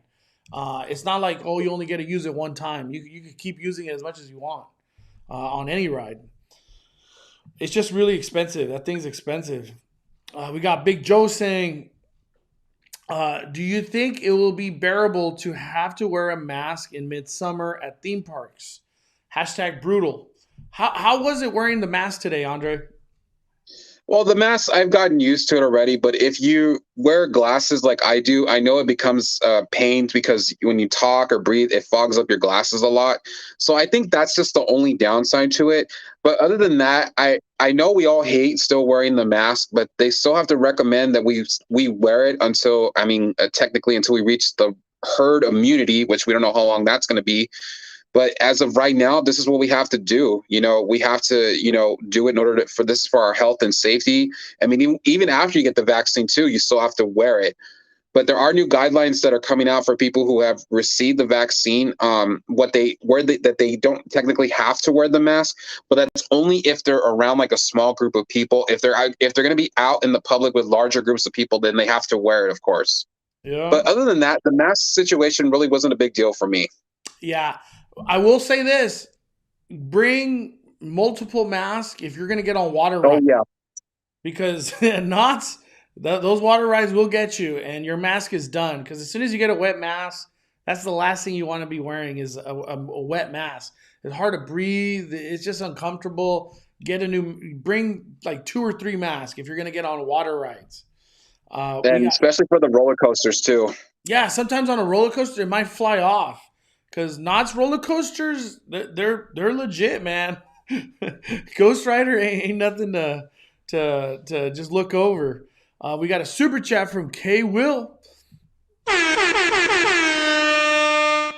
It's not like, oh, you only get to use it one time. You can keep using it as much as you want on any ride. It's just really expensive. That thing's expensive. We got Big Joe saying, do you think it will be bearable to have to wear a mask in midsummer at theme parks? Hashtag brutal. How was it wearing the mask today, Andre? Well, the mask, I've gotten used to it already, but if you wear glasses like I do, I know it becomes pain because when you talk or breathe, it fogs up your glasses a lot. So I think that's just the only downside to it. But other than that, I know we all hate still wearing the mask, but they still have to recommend that we wear it until, I mean, technically until we reach the herd immunity, which we don't know how long that's going to be. But as of right now, this is what we have to do. We have to, do it in order for this is for our health and safety. I mean, even after you get the vaccine too, you still have to wear it. But there are new guidelines that are coming out for people who have received the vaccine. That they don't technically have to wear the mask, but that's only if they're around like a small group of people. If they're going to be out in the public with larger groups of people, then they have to wear it, of course. Yeah. But other than that, the mask situation really wasn't a big deal for me. Yeah. I will say this. Bring multiple masks if you're going to get on water Oh rides. yeah. Because Knott's, those water rides will get you and your mask is done. Because as soon as you get a wet mask, that's the last thing you want to be wearing is a wet mask. It's hard to breathe. It's just uncomfortable. Bring like 2 or 3 masks if you're going to get on water rides. And especially for the roller coasters too. Yeah, sometimes on a roller coaster, it might fly off. Because Knott's roller coasters, they're legit, man. Ghost Rider ain't nothing to just look over. We got a super chat from K Will.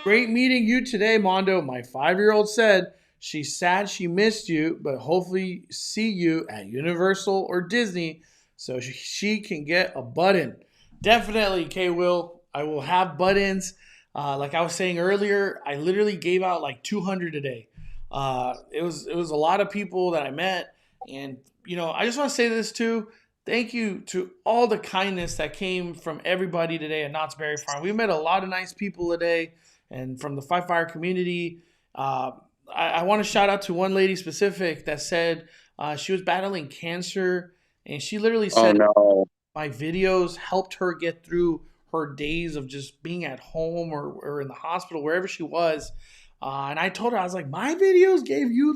Great meeting you today, Mondo. My 5-year-old said she's sad she missed you, but hopefully see you at Universal or Disney so she can get a button. Definitely, K Will. I will have buttons. Like I was saying earlier, I literally gave out like 200 today. It was a lot of people that I met, and I just want to say this too. Thank you to all the kindness that came from everybody today at Knott's Berry Farm. We met a lot of nice people today, and from the Five Fire community. I want to shout out to one lady specific that said she was battling cancer, and she literally said, "Oh no, my videos helped her get through her days of just being at home or in the hospital, wherever she was." And I told her, I was like, my videos gave you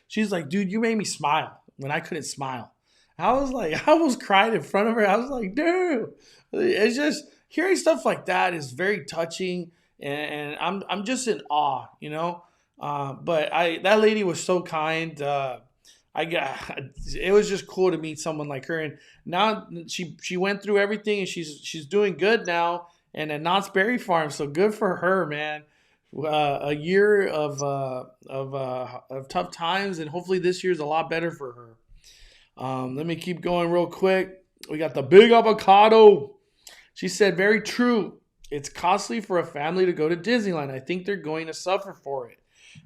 she's like, dude, you made me smile when I couldn't smile. I was like, I almost cried in front of her. I was like, dude, it's just hearing stuff like that is very touching. And I'm just in awe, but that lady was so kind. It was just cool to meet someone like her, and now she went through everything, and she's doing good now, and at Knott's Berry Farm. So good for her, man. A year of tough times, and hopefully this year's a lot better for her. Let me keep going real quick. We got the big avocado. She said, very true. It's costly for a family to go to Disneyland. I think they're going to suffer for it.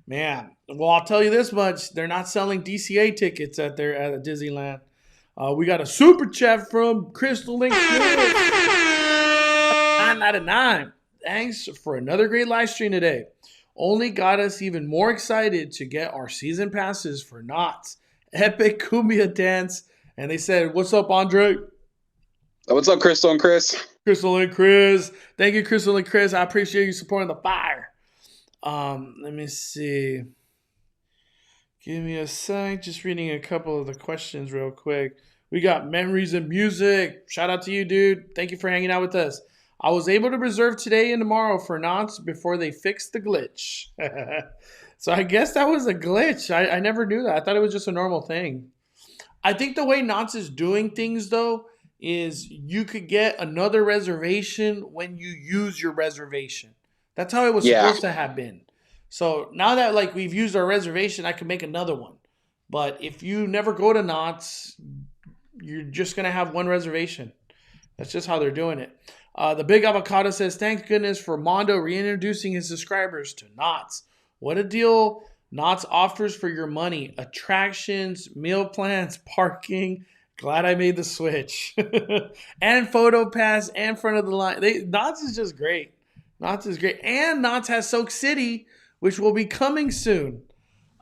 Man, well, I'll tell you this much. They're not selling DCA tickets at Disneyland. We got a super chat from Crystal Link. 999. Thanks for another great live stream today. Only got us even more excited to get our season passes for Knott's epic cumbia dance. And they said, what's up, Andre? What's up, Crystal and Chris? Crystal and Chris. Thank you, Crystal and Chris. I appreciate you supporting the fire. Let me see. Give me a sec. Just reading a couple of the questions real quick. We got Memories and Music. Shout out to you, dude. Thank you for hanging out with us. I was able to reserve today and tomorrow for Knott's before they fixed the glitch. So I guess that was a glitch. I never knew that. I thought it was just a normal thing. I think the way Knott's is doing things, though, is you could get another reservation when you use your reservation. That's how it was supposed to have been. So now that we've used our reservation, I can make another one. But if you never go to Knott's, you're just going to have one reservation. That's just how they're doing it. The Big Avocado says, thank goodness for Mondo reintroducing his subscribers to Knott's. What a deal Knott's offers for your money. Attractions, meal plans, parking. Glad I made the switch. And photo pass and front of the line. Knott's is just great. Knott's is great. And Knott's has Soak City, which will be coming soon.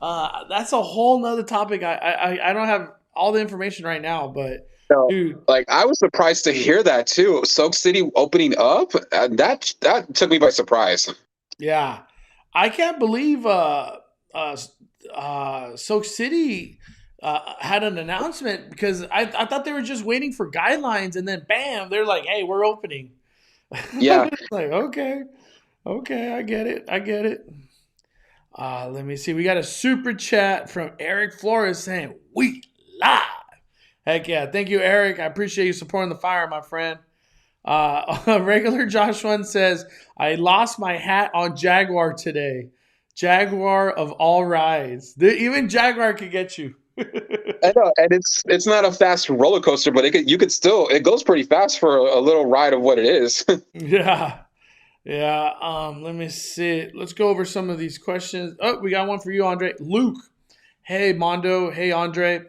That's a whole nother topic. I don't have all the information right now, but dude. I was surprised to hear that too. Soak City opening up. That took me by surprise. Yeah. I can't believe Soak City had an announcement, because I thought they were just waiting for guidelines, and then bam, they're like, hey, we're opening. Yeah. Okay, I get it. Let me see. We got a super chat from Eric Flores saying, we live. Heck yeah. Thank you, Eric. I appreciate you supporting the fire, my friend. Regular Josh One says, I lost my hat on Jaguar today. Jaguar of all rides. Even Jaguar could get you. I know, and it's not a fast roller coaster, but it goes pretty fast for a little ride of what it is. Yeah. Let me see. Let's go over some of these questions. Oh, we got one for you, Andre. Luke. Hey, Mondo. Hey, Andre.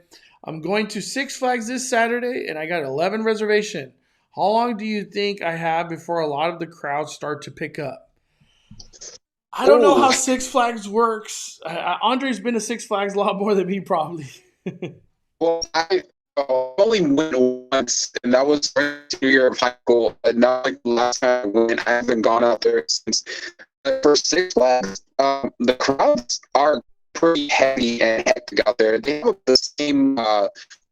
I'm going to Six Flags this Saturday, and I got 11 reservation. How long do you think I have before a lot of the crowds start to pick up? I don't know how Six Flags works. Andre's been to Six Flags a lot more than me, probably. Well, I only went once, and that was my senior year of high school. And not like the last time I went. I haven't gone out there since. For Six Flags, the crowds are pretty heavy and hectic out there. They have the same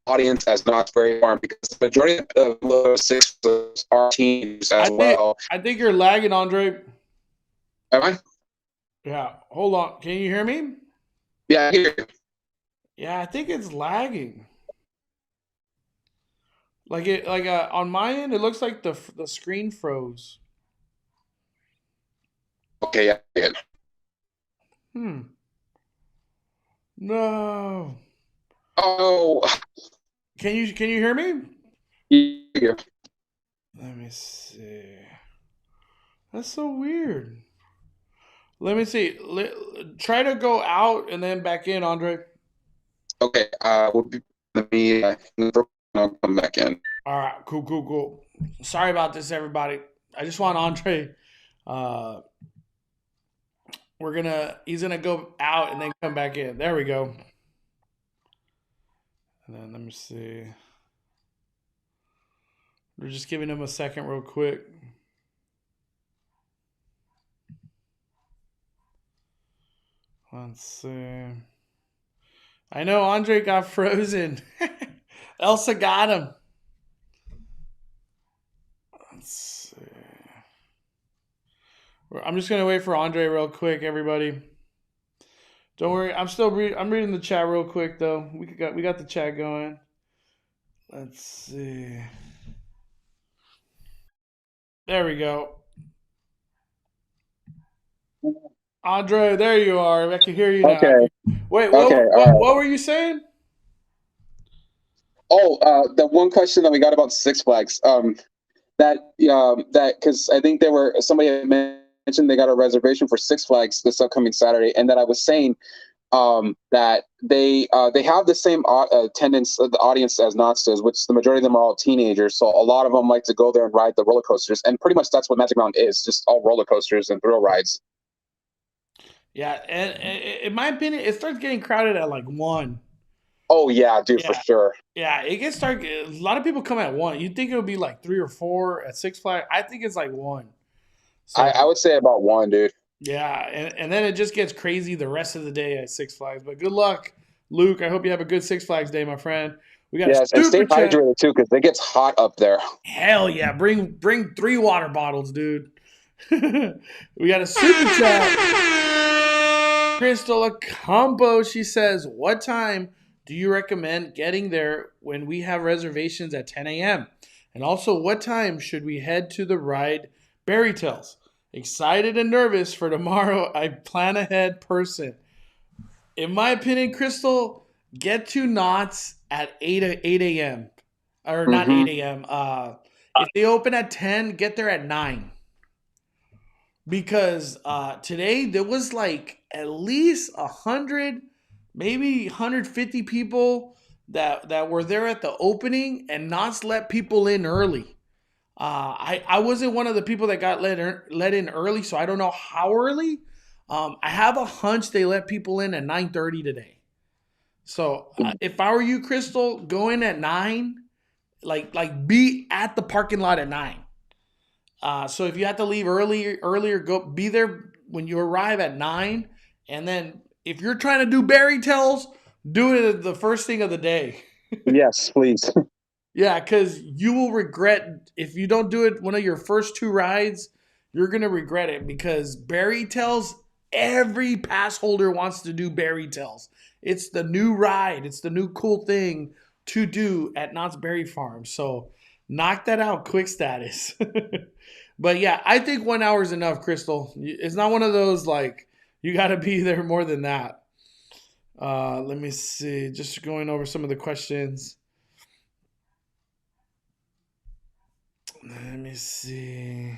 audience as Knott's Berry Farm, because the majority of the Six Flags are teams as well. I think you're lagging, Andre. Am I? Yeah. Hold on. Can you hear me? Yeah, I hear you. Yeah, I think it's lagging. On my end, it looks like the screen froze. Okay, yeah. Yeah. Hmm. No. Oh, Can you hear me? yeah. Let me see. That's so weird. Let me see. Try to go out and then back in, Andre. Okay. Let me. I'll come back in. All right, cool, cool, cool. Sorry about this, everybody. I just want Andre. Uh, he's gonna go out and then come back in. There we go. And then let me see. We're just giving him a second, real quick. Let's see. I know Andre got frozen. Elsa got him. Let's see. I'm just gonna wait for Andre real quick, everybody. Don't worry, I'm reading the chat real quick though. We got the chat going. Let's see. There we go. Andre, there you are. I can hear you now. Okay. Wait, Okay. what All what right. what were you saying? Oh, the one question that we got about Six Flags. That because I think there were somebody had mentioned they got a reservation for Six Flags this upcoming Saturday, and that I was saying that they have the same attendance of the audience as Knott's does, which the majority of them are all teenagers. So a lot of them like to go there and ride the roller coasters, and pretty much that's what Magic Mountain is, just all roller coasters and thrill rides. Yeah, and in my opinion, it starts getting crowded at like 1. Oh yeah, dude, for Yeah, sure. yeah, it gets started. A lot of people come at 1. You'd think it would be like 3 or 4 at Six Flags. I think it's like 1. So I would say about one, dude. yeah, and then it just gets crazy the rest of the day at Six Flags. But good luck, Luke. I hope you have a good Six Flags day, my friend. We got a Yes, and super stay chat. hydrated too, because it gets hot up there. Hell yeah, bring 3 water bottles, dude. We got a super chat. Crystal Acampo, she says, "What time do you recommend getting there when we have reservations at 10 a.m.? And also, what time should we head to the ride Berry Tales? Excited and nervous for tomorrow. I plan ahead person. In my opinion, Crystal, get to Knott's at 8 a.m. Or not Hmm. 8 a.m. If they open at 10, get there at 9. Because today there was like at least 100, maybe 150 people that were there at the opening, and Knott's let people in early. I wasn't one of the people that got let in early, so I don't know how early. I have a hunch they let people in at 9:30 today. So if I were you, Crystal, go in at 9, like be at the parking lot at 9. So if you have to leave earlier, go be there when you arrive at 9. And then if you're trying to do berry tells, do it the first thing of the day. Yes, please. Yeah, because you will regret if you don't do it one of your first 2 rides. You're gonna regret it because berry tells. Every pass holder wants to do berry tells. It's the new ride. It's the new cool thing to do at Knott's Berry Farm. So knock that out quick status. But yeah, I think 1 hour is enough, Crystal. It's not one of those like you got to be there more than that. Let me see. Just going over some of the questions. Let me see.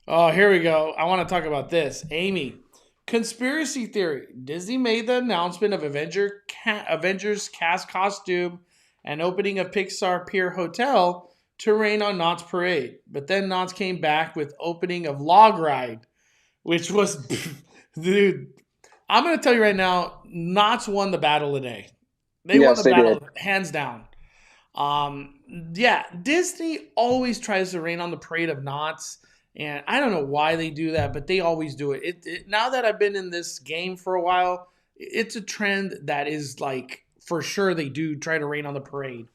Oh, here we go. I want to talk about this. Amy, conspiracy theory. Disney made the announcement of Avengers cast costume and opening of Pixar Pier Hotel to rain on Knott's Parade. But then Knott's came back with opening of Log Ride, which was, dude, I'm going to tell you right now, Knott's won the battle today. They won Yes, the they did. battle hands down. Yeah, Disney always tries to rain on the parade of Knott's, and I don't know why they do that, but they always do it. Now that I've been in this game for a while, it's a trend that is like for sure they do try to rain on the parade.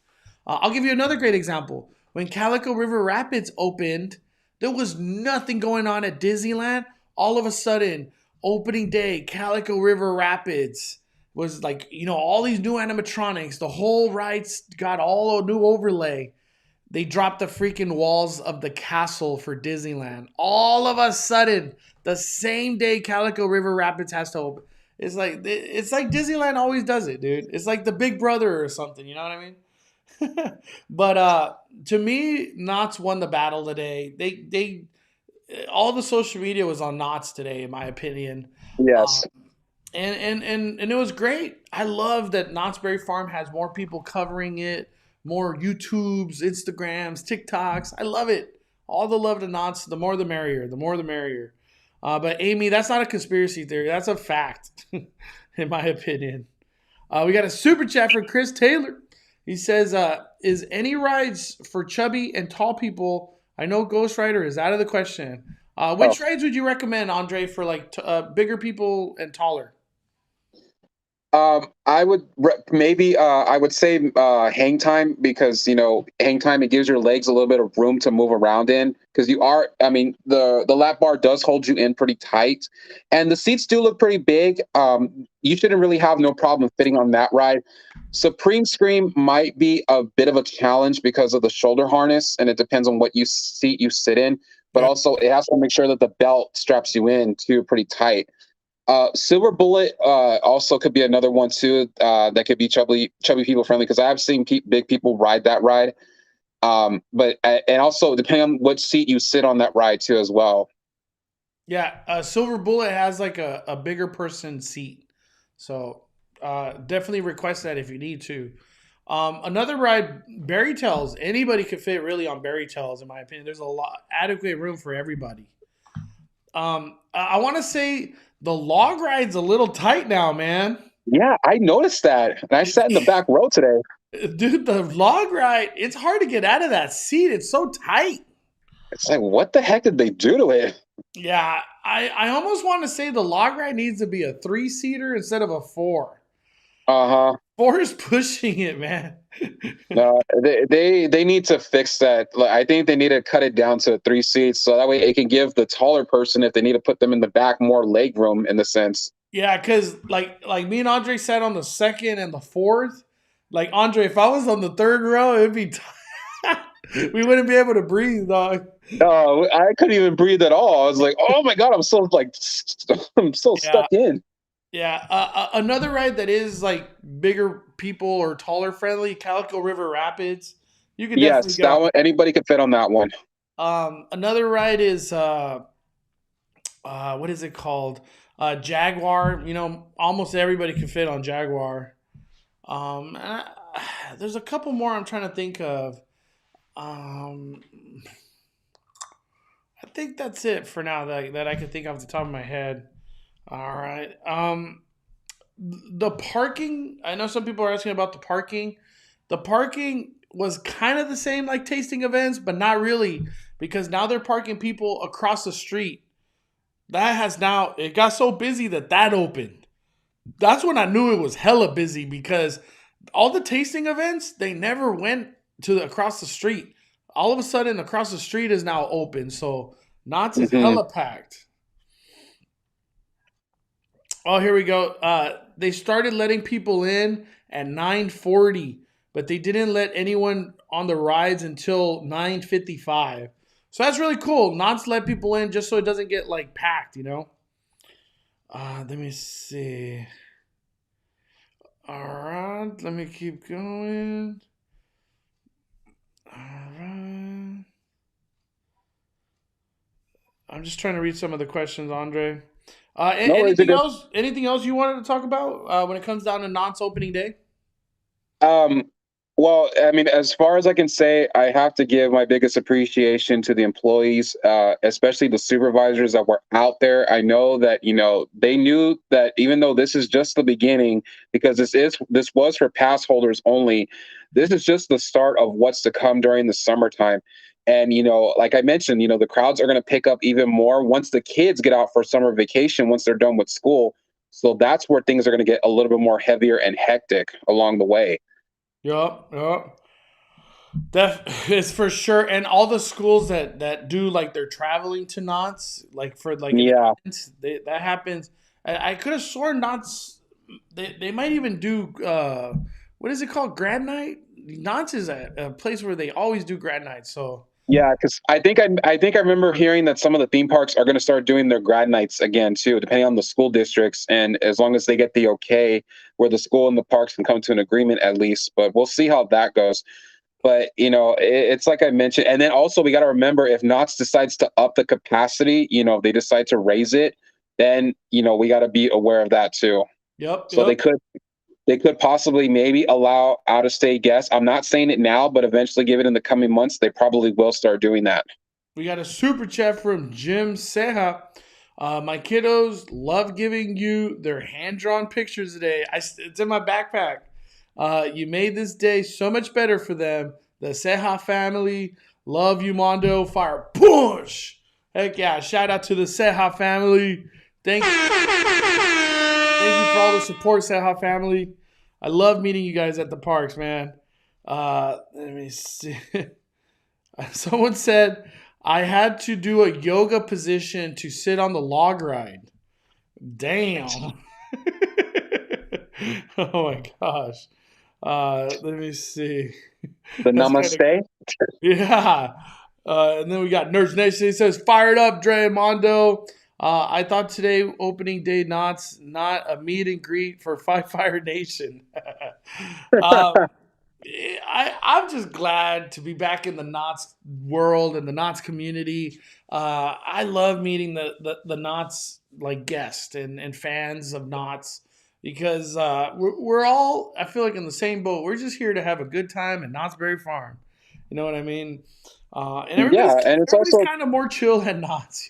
I'll give you another great example. When Calico River Rapids opened, there was nothing going on at Disneyland. All of a sudden, opening day, Calico River Rapids. was like, all these new animatronics. The whole ride's got all a new overlay. They dropped the freaking walls of the castle for Disneyland. All of a sudden, the same day Calico River Rapids has to open. It's like Disneyland always does it, dude. It's like the Big Brother or something. You know what I mean? But to me, Knott's won the battle today. They all the social media was on Knott's today, in my opinion. Yes. Um, and it was great. I love that Knott's Berry Farm has more people covering it, more YouTubes, Instagrams, TikToks. I love it. All the love to Knott's. The more the merrier. The more the merrier. But Amy, that's not a conspiracy theory. That's a fact, in my opinion. We got a super chat from Chris Taylor. He says, "Is any rides for chubby and tall people? I know Ghost Rider is out of the question. Which rides would you recommend, Andre, for like bigger people and taller?" I would maybe I would say hang time, because hang time, it gives your legs a little bit of room to move around in, because the lap bar does hold you in pretty tight, and the seats do look pretty big. You shouldn't really have no problem fitting on that ride. Supreme Scream might be a bit of a challenge because of the shoulder harness, and it depends on what seat you sit in. But also, it has to make sure that the belt straps you in too pretty tight. Silver Bullet also could be another one too, that could be chubby people friendly, because I've seen big people ride that ride. But and also depending on what seat you sit on that ride too as well. Yeah, Silver Bullet has like a bigger person seat, so definitely request that if you need to. Another ride, Berry Tales. Anybody could fit really on Berry Tales, in my opinion. There's adequate room for everybody. I want to say the log ride's a little tight now, man. Yeah, I noticed that, and I sat in the back row today. Dude, the log ride, it's hard to get out of that seat. It's so tight. It's like, what the heck did they do to it? Yeah, I almost want to say the log ride needs to be a 3-seater instead of a 4. 4 is pushing it, man. No, they need to fix that. Like, I think they need to cut it down to 3 seats, so that way it can give the taller person, if they need to put them in the back, more leg room in the sense. Yeah, because like me and Andre sat on the 2nd and the 4th. Like, Andre, if I was on the 3rd row, it'd be we wouldn't be able to breathe, dog. No, I couldn't even breathe at all. I was like, oh my God, I'm so stuck in. Yeah, another ride that is like bigger people or taller friendly, Calico River Rapids. You could definitely get that one. Anybody could fit on that one. Another ride is what is it called? Jaguar. Almost everybody can fit on Jaguar. There's a couple more I'm trying to think of. I think that's it for now that I can think off the top of my head. All right. The parking, I know some people are asking about the parking. The parking was kind of the same like tasting events, but not really, because now they're parking people across the street. It got so busy that opened. That's when I knew it was hella busy, because all the tasting events, they never went to across the street. All of a sudden, across the street is now open. So Knott's is hella packed. Oh, here we go. They started letting people in at 9:40, but they didn't let anyone on the rides until 9:55. So that's really cool. Knott's let people in just so it doesn't get like packed, Let me see. All right, let me keep going. All right. I'm just trying to read some of the questions, Andre. Anything else? Anything else you wanted to talk about when it comes down to Knott's opening day? Well, I mean, as far as I can say, I have to give my biggest appreciation to the employees, especially the supervisors that were out there. I know that, they knew that even though this is just the beginning, because this was for pass holders only, this is just the start of what's to come during the summertime. And, like I mentioned, the crowds are going to pick up even more once the kids get out for summer vacation, once they're done with school. So that's where things are going to get a little bit more heavier and hectic along the way. Yup. It's for sure. And all the schools that do like they're traveling to Knott's, like for like events, that happens. I could have sworn Knott's they might even do what is it called? Grad night. Knott's is a place where they always do grad nights. So Yeah, because I remember hearing that some of the theme parks are going to start doing their grad nights again too, depending on the school districts, and as long as they get the okay, where the school and the parks can come to an agreement at least. But we'll see how that goes. But it's like I mentioned, and then also we got to remember if Knott's decides to up the capacity, if they decide to raise it, then we got to be aware of that too. yep, So yep. they could possibly maybe allow out of state guests. I'm not saying it now, but eventually, given in the coming months, they probably will start doing that. We got a super chat from Jim Seha. My kiddos love giving you their hand-drawn pictures today. It's in my backpack. You made this day so much better for them. The Seha family, love you, Mondo. Fire push! Heck yeah! Shout out to the Seha family. Thank you for all the support, Seha family. I love meeting you guys at the parks, man. Let me see. Someone said I had to do a yoga position to sit on the log ride. Damn. Oh my gosh. Let me see. The That's kind of, namaste. yeah. And then we got Nurse Nation. He says, "Fired up, Dre and Mondo. I thought today opening day not a meet and greet for Fire Nation." I'm just glad to be back in the Knott's world and the Knott's community. I love meeting the Knott's like guests and fans of Knott's because we're all, I feel like, in the same boat. We're just here to have a good time at Knott's Berry Farm. You know what I mean? And Yeah, and it's everybody's also kind of more chill at Knott's.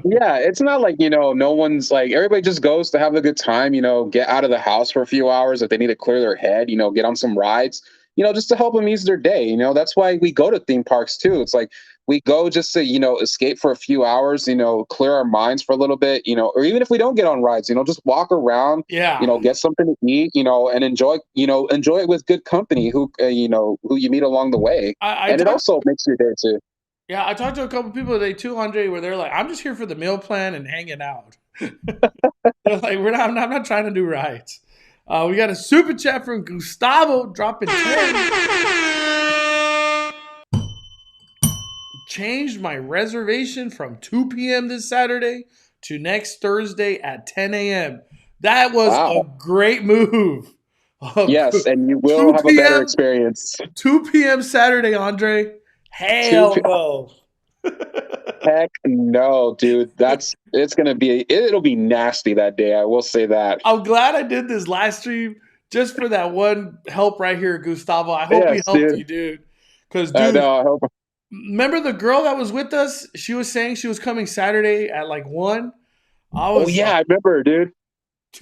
yeah, it's not like, no one's like everybody just goes to have a good time, get out of the house for a few hours if they need to clear their head, get on some rides, just to help them ease their day. That's why we go to theme parks too. It's like we go just to, escape for a few hours, clear our minds for a little bit, or even if we don't get on rides, just walk around, Yeah. get something to eat, and enjoy it with good company who you meet along the way. I And it talked also makes your day too. Yeah, I talked to a couple people today too, Andre, where they're like, "I'm just here for the meal plan and hanging out." They're like, I'm not trying to do rides." We got a super chat from Gustavo dropping 10. Changed my reservation from 2 p.m. this Saturday to next Thursday at 10 a.m. That was Wow. a great move. Yes, and you will 2 have a better p.m. experience. 2 p.m. Saturday, Andre. 2 Hell no. Heck no, dude. It'll be nasty that day. I will say that. I'm glad I did this live stream just for that one help right here, Gustavo. I hope we Yes, helped dude. you, dude. Because, I dude, know. I hope. remember the girl that was with us? She was saying she was coming Saturday at like 1. I Oh was yeah, like, I remember, dude. I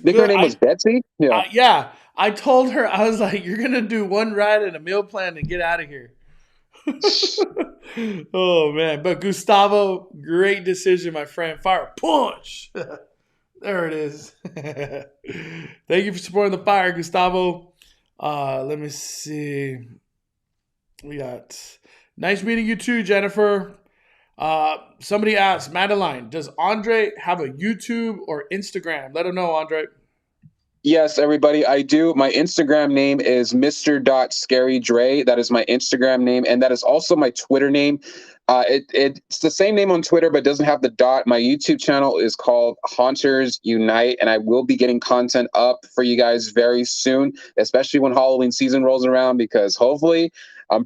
think her good. name was Betsy. Yeah. Yeah, I told her, I was like, you're going to do one ride and a meal plan and get out of here. Oh, man. But Gustavo, great decision, my friend. Fire punch. There it is. Thank you for supporting the fire, Gustavo. Let me see. We got nice meeting you too, Jennifer. Somebody asked, Madeline, does Andre have a YouTube or Instagram? Let him know, Andre. Yes, everybody, I do. My Instagram name is Mr.ScaryDre. That is my Instagram name, and that is also my Twitter name. It's the same name on Twitter, but doesn't have the dot. My YouTube channel is called Haunters Unite, and I will be getting content up for you guys very soon, especially when Halloween season rolls around, because hopefully I'm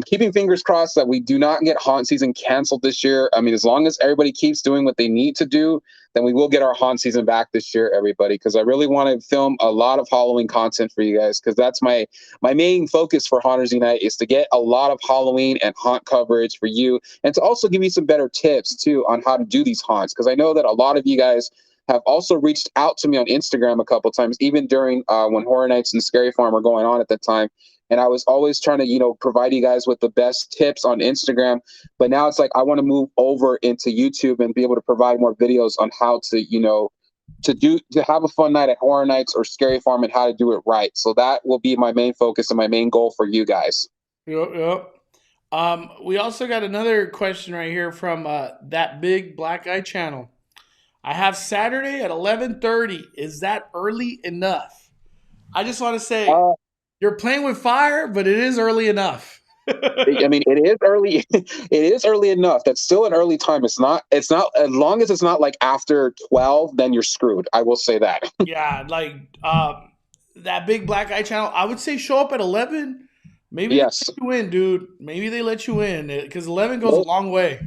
keeping fingers crossed that we do not get haunt season canceled this year. I mean, as long as everybody keeps doing what they need to do, then we will get our haunt season back this year, everybody, because I really want to film a lot of Halloween content for you guys, because that's my main focus for Haunters Unite, is to get a lot of Halloween and haunt coverage for you, and to also give you some better tips too on how to do these haunts, because I know that a lot of you guys have also reached out to me on Instagram a couple times, even during when Horror Nights and Scary Farm were going on at the time. And I was always trying to, provide you guys with the best tips on Instagram. But now it's like I want to move over into YouTube and be able to provide more videos on how to, to have a fun night at Horror Nights or Scary Farm and how to do it right. So that will be my main focus and my main goal for you guys. Yep. We also got another question right here from that big black guy channel. I have Saturday at 11:30. Is that early enough? I just want to say Uh, you're playing with fire, but it is early enough. I mean, it is early. It is early enough. That's still an early time. It's not. It's not as long as it's not like after 12. Then you're screwed. I will say that. Yeah, like that big black eye channel. I would say show up at 11. Maybe they Yes. let you in, dude. Maybe they let you in because 11 goes a long way.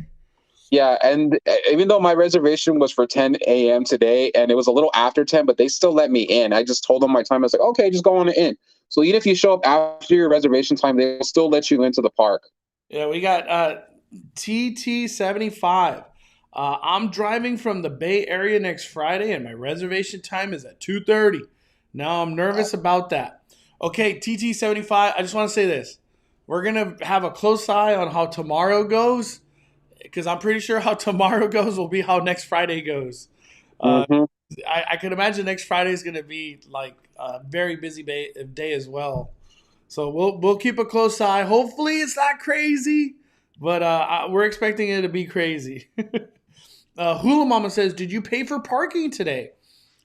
Yeah, and even though my reservation was for 10 a.m. today, and it was a little after 10, but they still let me in. I just told them my time. I was like, okay, just go on in. So even if you show up after your reservation time, they will still let you into the park. Yeah, we got TT75. I'm driving from the Bay Area next Friday, and my reservation time is at 2:30. Now I'm nervous about that. Okay, TT75. I just want to say this: we're gonna have a close eye on how tomorrow goes, because I'm pretty sure how tomorrow goes will be how next Friday goes. Uh, Hmm. I could imagine next Friday is gonna be like a very busy day as well. So we'll keep a close eye. Hopefully it's not crazy, but we're expecting it to be crazy. Hula Mama says, "Did you pay for parking today?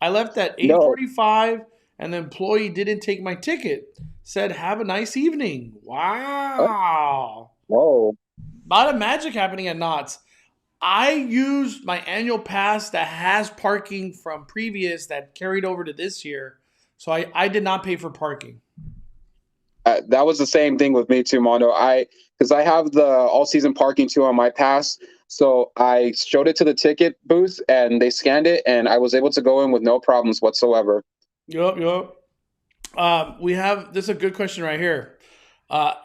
I left at No. 8:45, and the employee didn't take my ticket. Said have a nice evening." Oh, Wow, whoa. a lot of magic happening at Knott's. I used my annual pass that has parking from previous that carried over to this year, so I did not pay for parking. That was the same thing with me too, Mondo. Because I have the all season parking too on my pass. So I showed it to the ticket booth and they scanned it and I was able to go in with no problems whatsoever. Yup. We have this is a good question right here.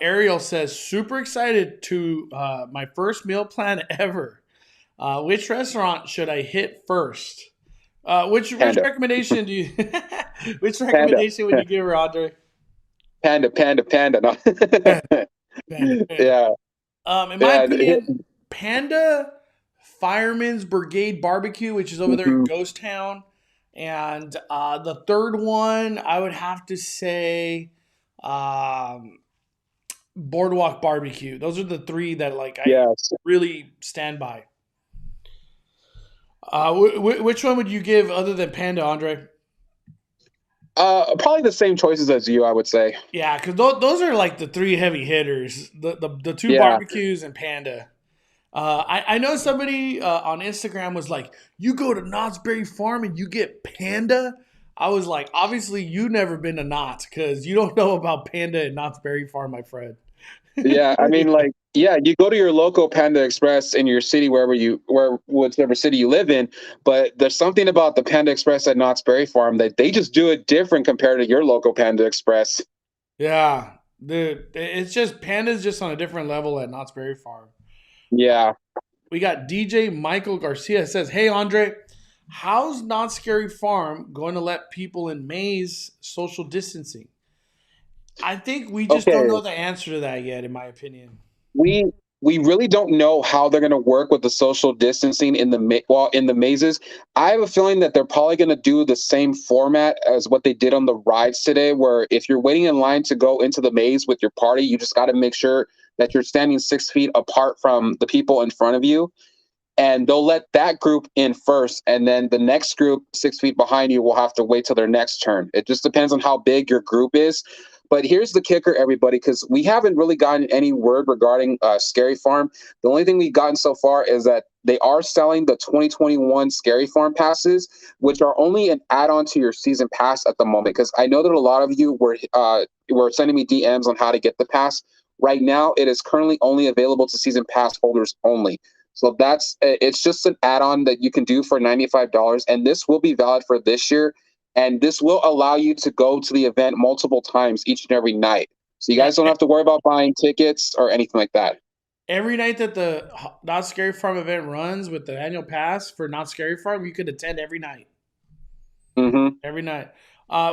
Ariel says, super excited to my first meal plan ever. Which restaurant should I hit first? Which Panda, recommendation do you which panda, recommendation would you give her, Andre? panda. No. Panda. Yeah, In my yeah. opinion, Panda Fireman's Brigade Barbecue, which is over there in Mhm. Ghost Town, and the third one I would have to say um, Boardwalk Barbecue. Those are the three that like I Yes. really stand by. Which one would you give other than Panda, Andre? Probably the same choices as you, I would say. Yeah, because those are like the three heavy hitters. The two Yeah. barbecues and Panda. I know somebody on Instagram was like, "You go to Knott's Berry Farm and you get Panda." I was like, "Obviously, you never been to Knott's because you don't know about Panda and Knott's Berry Farm, my friend." Yeah, I mean, like, yeah, you go to your local Panda Express in your city, whichever city you live in, but there's something about the Panda Express at Knott's Berry Farm that they just do it different compared to your local Panda Express. Yeah, dude, it's just Panda's just on a different level at Knott's Berry Farm. Yeah. We got DJ Michael Garcia says, "Hey Andre, how's Not Scary Farm going to let people in maze social distancing?" I think we just don't Okay. know the answer to that yet, in my opinion. We we really don't know how they're going to work with the social distancing in in the mazes. I have a feeling that they're probably going to do the same format as what they did on the rides today, where if you're waiting in line to go into the maze with your party, you just got to make sure that you're standing 6 feet apart from the people in front of you, and they'll let that group in first, and then the next group 6 feet behind you will have to wait till their next turn. It just depends on how big your group is. But here's the kicker, everybody, because we haven't really gotten any word regarding Scary Farm. The only thing we've gotten so far is that they are selling the 2021 Scary Farm passes, which are only an add-on to your season pass at the moment. Because I know that a lot of you were sending me DMs on how to get the pass. Right now, it is currently only available to season pass holders only. So it's just an add-on that you can do for $95, and this will be valid for this year, and this will allow you to go to the event multiple times each and every night. So you Yeah, guys don't have to worry about buying tickets or anything like that. every night that the Not Scary Farm event runs with the annual pass for Not Scary Farm, you could attend every night. Hmm. Every night.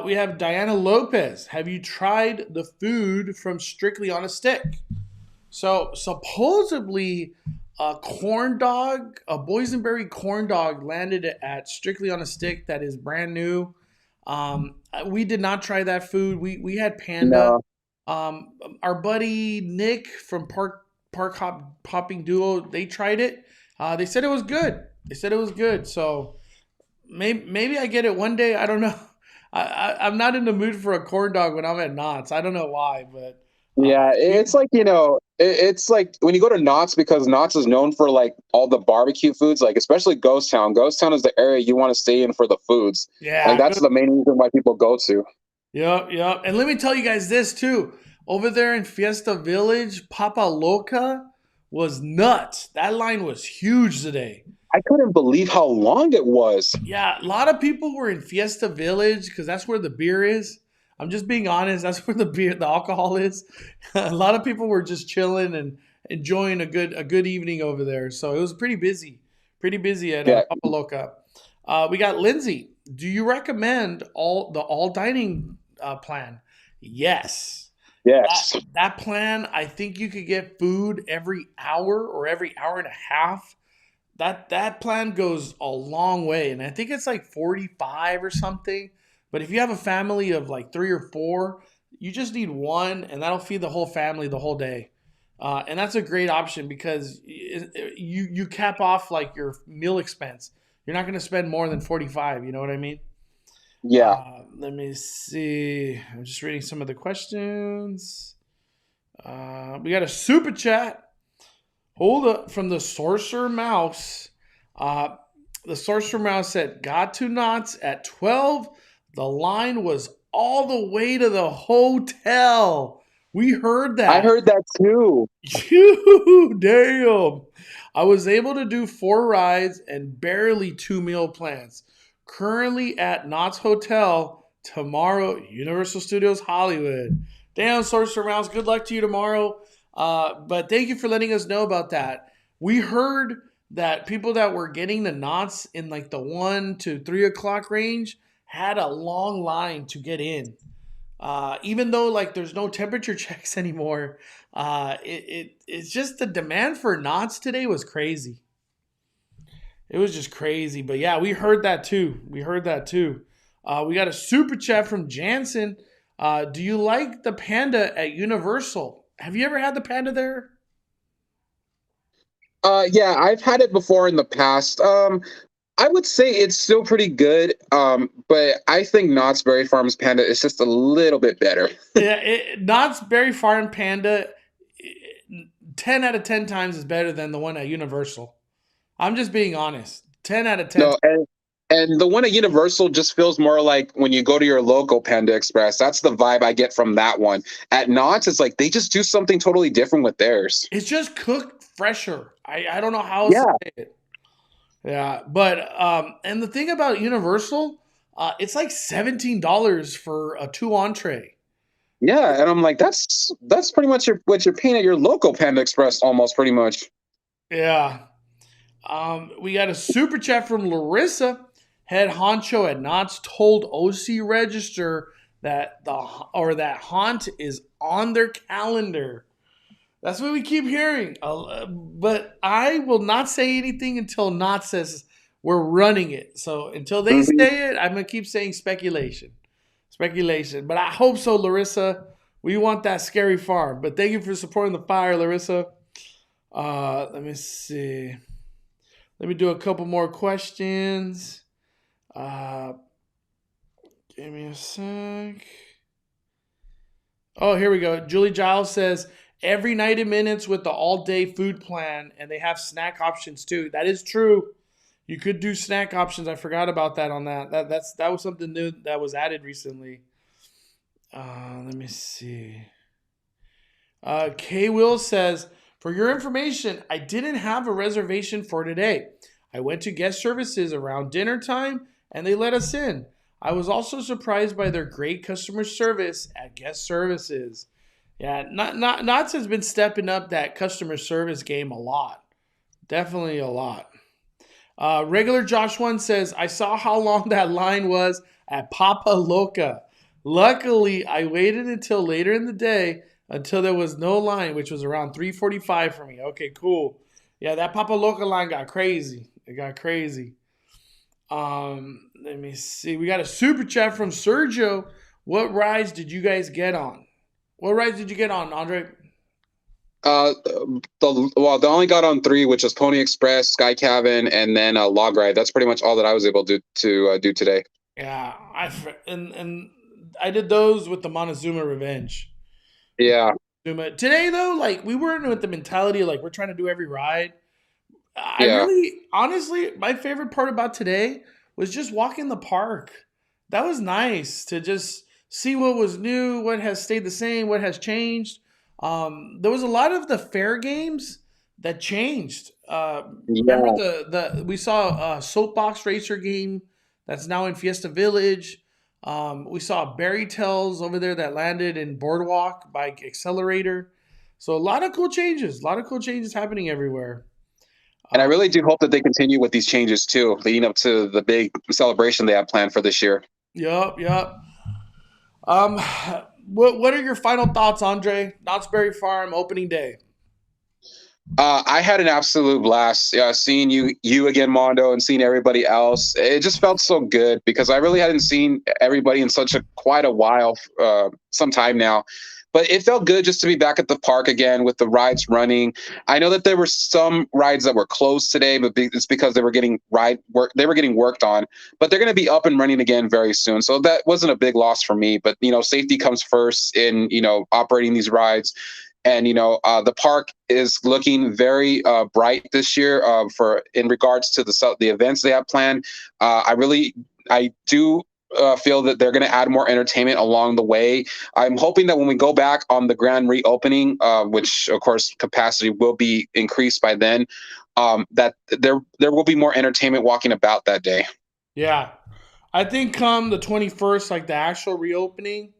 We have Diana Lopez. Have you tried the food from Strictly on a Stick? So supposedly, a corn dog, a boysenberry corn dog, landed at Strictly on a Stick that is brand new. We did not try that food. We had Panda. No. Our buddy Nick from Hopping Duo, they tried it. They said it was good. They said it was good. So maybe I get it one day. I don't know. I'm not in the mood for a corn dog when I'm at Knott's. I don't know why, but Yeah, we it's like, it's like when you go to Knott's, because Knott's is known for like all the barbecue foods, like especially Ghost Town. Ghost Town is the area you want to stay in for the foods. Like yeah, that's the main reason why people go to. yep, yep. And let me tell you guys this too. Over there in Fiesta Village, Papa Loca was nuts. That line was huge today. I couldn't believe how long it was. Yeah, a lot of people were in Fiesta Village because that's where the beer is. I'm just being honest. That's where the alcohol is. A lot of people were just chilling and enjoying a good evening over there. So it was pretty busy at Yeah, Papa Loca. We got Lindsay. Do you recommend all dining plan? Yes. That yes. that plan, I think you could get food every hour or every hour and a half. That plan goes a long way, and I think it's like 45 or something. But if you have a family of like three or four, you just need one, and that'll feed the whole family the whole day. And that's a great option because you cap off like your meal expense. You're not going to spend more than 45. You know what I mean? Yeah. Let me see. I'm just reading some of the questions. We got a super chat. Hold up from the Sorcerer Mouse. Uh, the Sorcerer Mouse said, got to Knott's at 12. The line was all the way to the hotel. We heard I that. heard that too. Phew, damn. I was able to do 4 rides and barely 2 meal plans. Currently at Knott's Hotel, tomorrow, Universal Studios Hollywood. Damn, Sorcerer Mouse, good luck to you tomorrow. But thank you for letting us know about that. We heard that people that were getting the Knott's in like the 1 to 3 o'clock range had a long line to get in. Even though like there's no temperature checks anymore, it's just the demand for Knott's today was crazy. It was just crazy. But yeah, we heard that too. We got a super chat from Jansen. Do you like the Panda at Universal? Have you ever had the Panda there? Yeah, I've had it before in the past. I would say it's still pretty good. But I think Knott's Berry Farm's Panda is just a little bit better. Yeah, Knott's Berry Farm Panda, 10 out of 10 times is better than the one at Universal. I'm just being honest. 10 out of 10. No, and the one at Universal just feels more like when you go to your local Panda Express. That's the vibe I get from that one. At Knott's, it's like they just do something totally different with theirs. It's just cooked fresher. I don't know how else to Yeah, say it. Yeah, but and the thing about Universal, it's like $17 for a 2 entree. yeah, and I'm like, that's pretty much what you're paying at your local Panda Express, almost pretty much. Yeah. We got a super chat from Larissa. Head honcho at Knott's told OC Register that that haunt is on their calendar. That's what we keep hearing. But I will not say anything until Knott says we're running it. So until they Mhm. say it, I'm gonna keep saying speculation. Speculation. But I hope so, Larissa. We want that scary farm. But thank you for supporting the fire, Larissa. Let me see. Let me do a couple more questions. Uh, Give me a sec. Oh, here we go. Julie Giles says every 90 minutes with the all-day food plan, and they have snack options too. That is true. You could do snack options. I forgot about that on that. That was something new that was added recently. Let me see. K Will says, for your information, I didn't have a reservation for today. I went to guest services around dinner time and they let us in. I was also surprised by their great customer service at guest services. Yeah, Knott's has been stepping up that customer service game a lot. Definitely a lot. Regular Josh One says, I saw how long that line was at Papa Loca. Luckily, I waited until later in the day until there was no line, which was around 3:45 for me. Okay, cool. Yeah, that Papa Loca line got crazy. It got crazy. Let me see. We got a super chat from Sergio. What rides did you guys get on? What rides did you get on, Andre? They only got on three, which is Pony Express, Sky Cabin, and then Log Ride. That's pretty much all that I was able to do today. Yeah, and I did those with the Montezuma Revenge. Yeah, Today though, like we weren't with the mentality of like we're trying to do every ride. I yeah. really, honestly, my favorite part about today was just walking the park. That was nice to just see what was new, what has stayed the same, what has changed. There was a lot of the fair games that changed. Remember Yeah, the we saw a soapbox racer game that's now in Fiesta Village. We saw Berry Tales over there that landed in Boardwalk by Accelerator. So a lot of cool changes, a lot of cool changes happening everywhere. and I Uh, really do hope that they continue with these changes too, leading up to the big celebration they have planned for this year. Yup, yup. Um, what are your final thoughts, Andre? Knott's Berry Farm opening day. I had an absolute blast seeing you again, Mondo, and seeing everybody else. It just felt so good because I really hadn't seen everybody in such a quite a while, some time now. But it felt good just to be back at the park again with the rides running. I know that there were some rides that were closed today, but it's because they were getting they were getting worked on. But they're going to be up and running again very soon, so that wasn't a big loss for me. But safety comes first in operating these rides. And the park is looking very bright this year for in regards to the events they have planned. I do feel that they're going to add more entertainment along the way. I'm hoping that when we go back on the grand reopening, which of course capacity will be increased by then, that there will be more entertainment walking about that day. Yeah, I think come the 21st, like the actual reopening,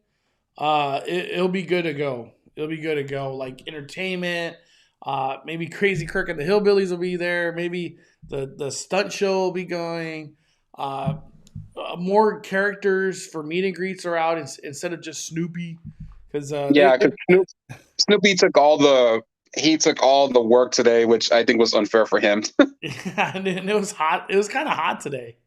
it'll be good to go. It'll be good to go. Like entertainment, maybe Crazy Kirk and the Hillbillies will be there. Maybe the stunt show will be going. Uh, More characters for meet and greets are out instead of just Snoopy, because Yeah, because Snoopy took all the work today, which I think was unfair for him. and it was hot. It was kind of hot today.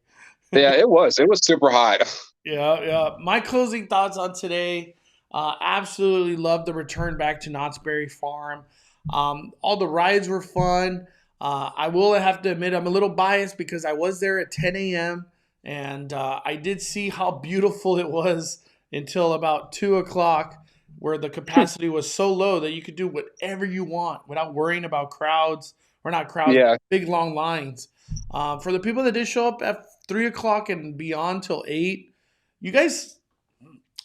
Yeah, it was. It was super hot. Yeah, yeah. My closing thoughts on today. Absolutely love the return back to Knott's Berry Farm. All the rides were fun. I will have to admit I'm a little biased because I was there at 10 a.m. and I did see how beautiful it was until about 2 o'clock, where the capacity was so low that you could do whatever you want without worrying about crowds or not crowds, but Yeah, big long lines. For the people that did show up at 3 o'clock and beyond till 8, you guys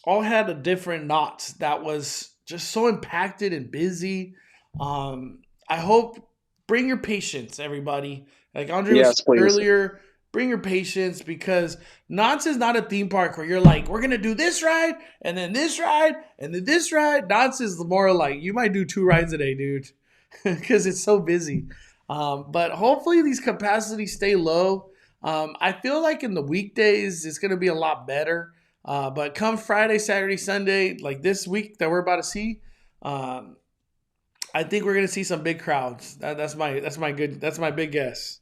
all had a different knot that was just so impacted and busy. I hope bring your patience, everybody. Like Andre was yes, saying please. earlier, bring your patience because Knott's is not a theme park where you're like, we're gonna do this ride and then this ride and then this ride. Knott's is more like you might do 2 rides a day, dude, because it's so busy. But hopefully these capacities stay low. I feel like in the weekdays it's gonna be a lot better. But come Friday, Saturday, Sunday, like this week that we're about to see, um, I think we're gonna see some big crowds. That's my big guess.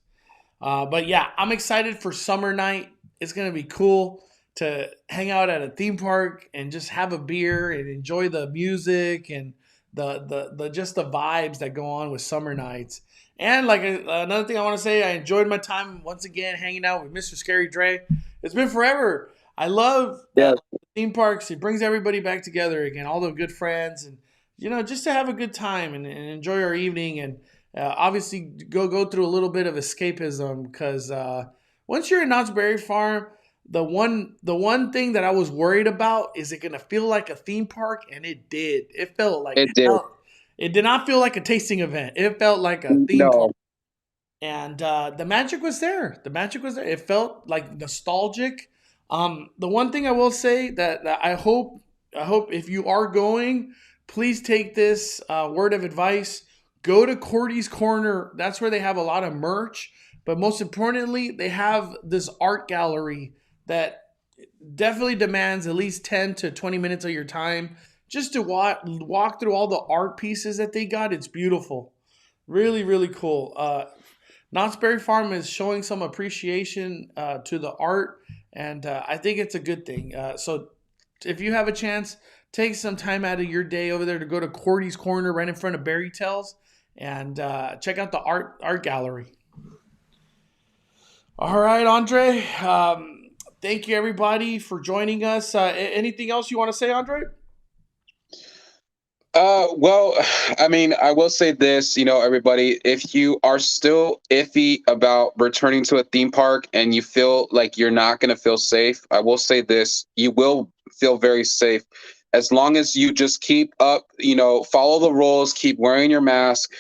But yeah, I'm excited for summer night. It's gonna be cool to hang out at a theme park and just have a beer and enjoy the music and the just the vibes that go on with summer nights. And like another thing I want to say, I enjoyed my time once again hanging out with Mr. Scary Dre. It's been forever. I love Yeah, that theme parks. It brings everybody back together again, all the good friends, and just to have a good time and enjoy our evening and obviously go through a little bit of escapism because once you're in Knott's Berry Farm, the one thing that I was worried about is it gonna feel like a theme park, and it did. it did. It did not feel like a tasting event. It felt like a theme park, No, and the magic was there. The magic was there. It felt like nostalgic. The one thing I will say that I hope if you are going, please take this word of advice. Go to Cordy's Corner. That's where they have a lot of merch. But most importantly, they have this art gallery that definitely demands at least 10 to 20 minutes of your time just to walk through all the art pieces that they got. It's beautiful. Really, really cool. Knott's Berry Farm is showing some appreciation to the art, and I think it's a good thing. So if you have a chance, take some time out of your day over there to go to Cordy's Corner right in front of Berry Tales and check out the art gallery. All right, Andre. Thank you, everybody, for joining us. Anything else you want to say, Andre? Well, I mean, I will say this, everybody, if you are still iffy about returning to a theme park and you feel like you're not going to feel safe, I will say this, you will feel very safe as long as you just keep up, follow the rules, keep wearing your mask.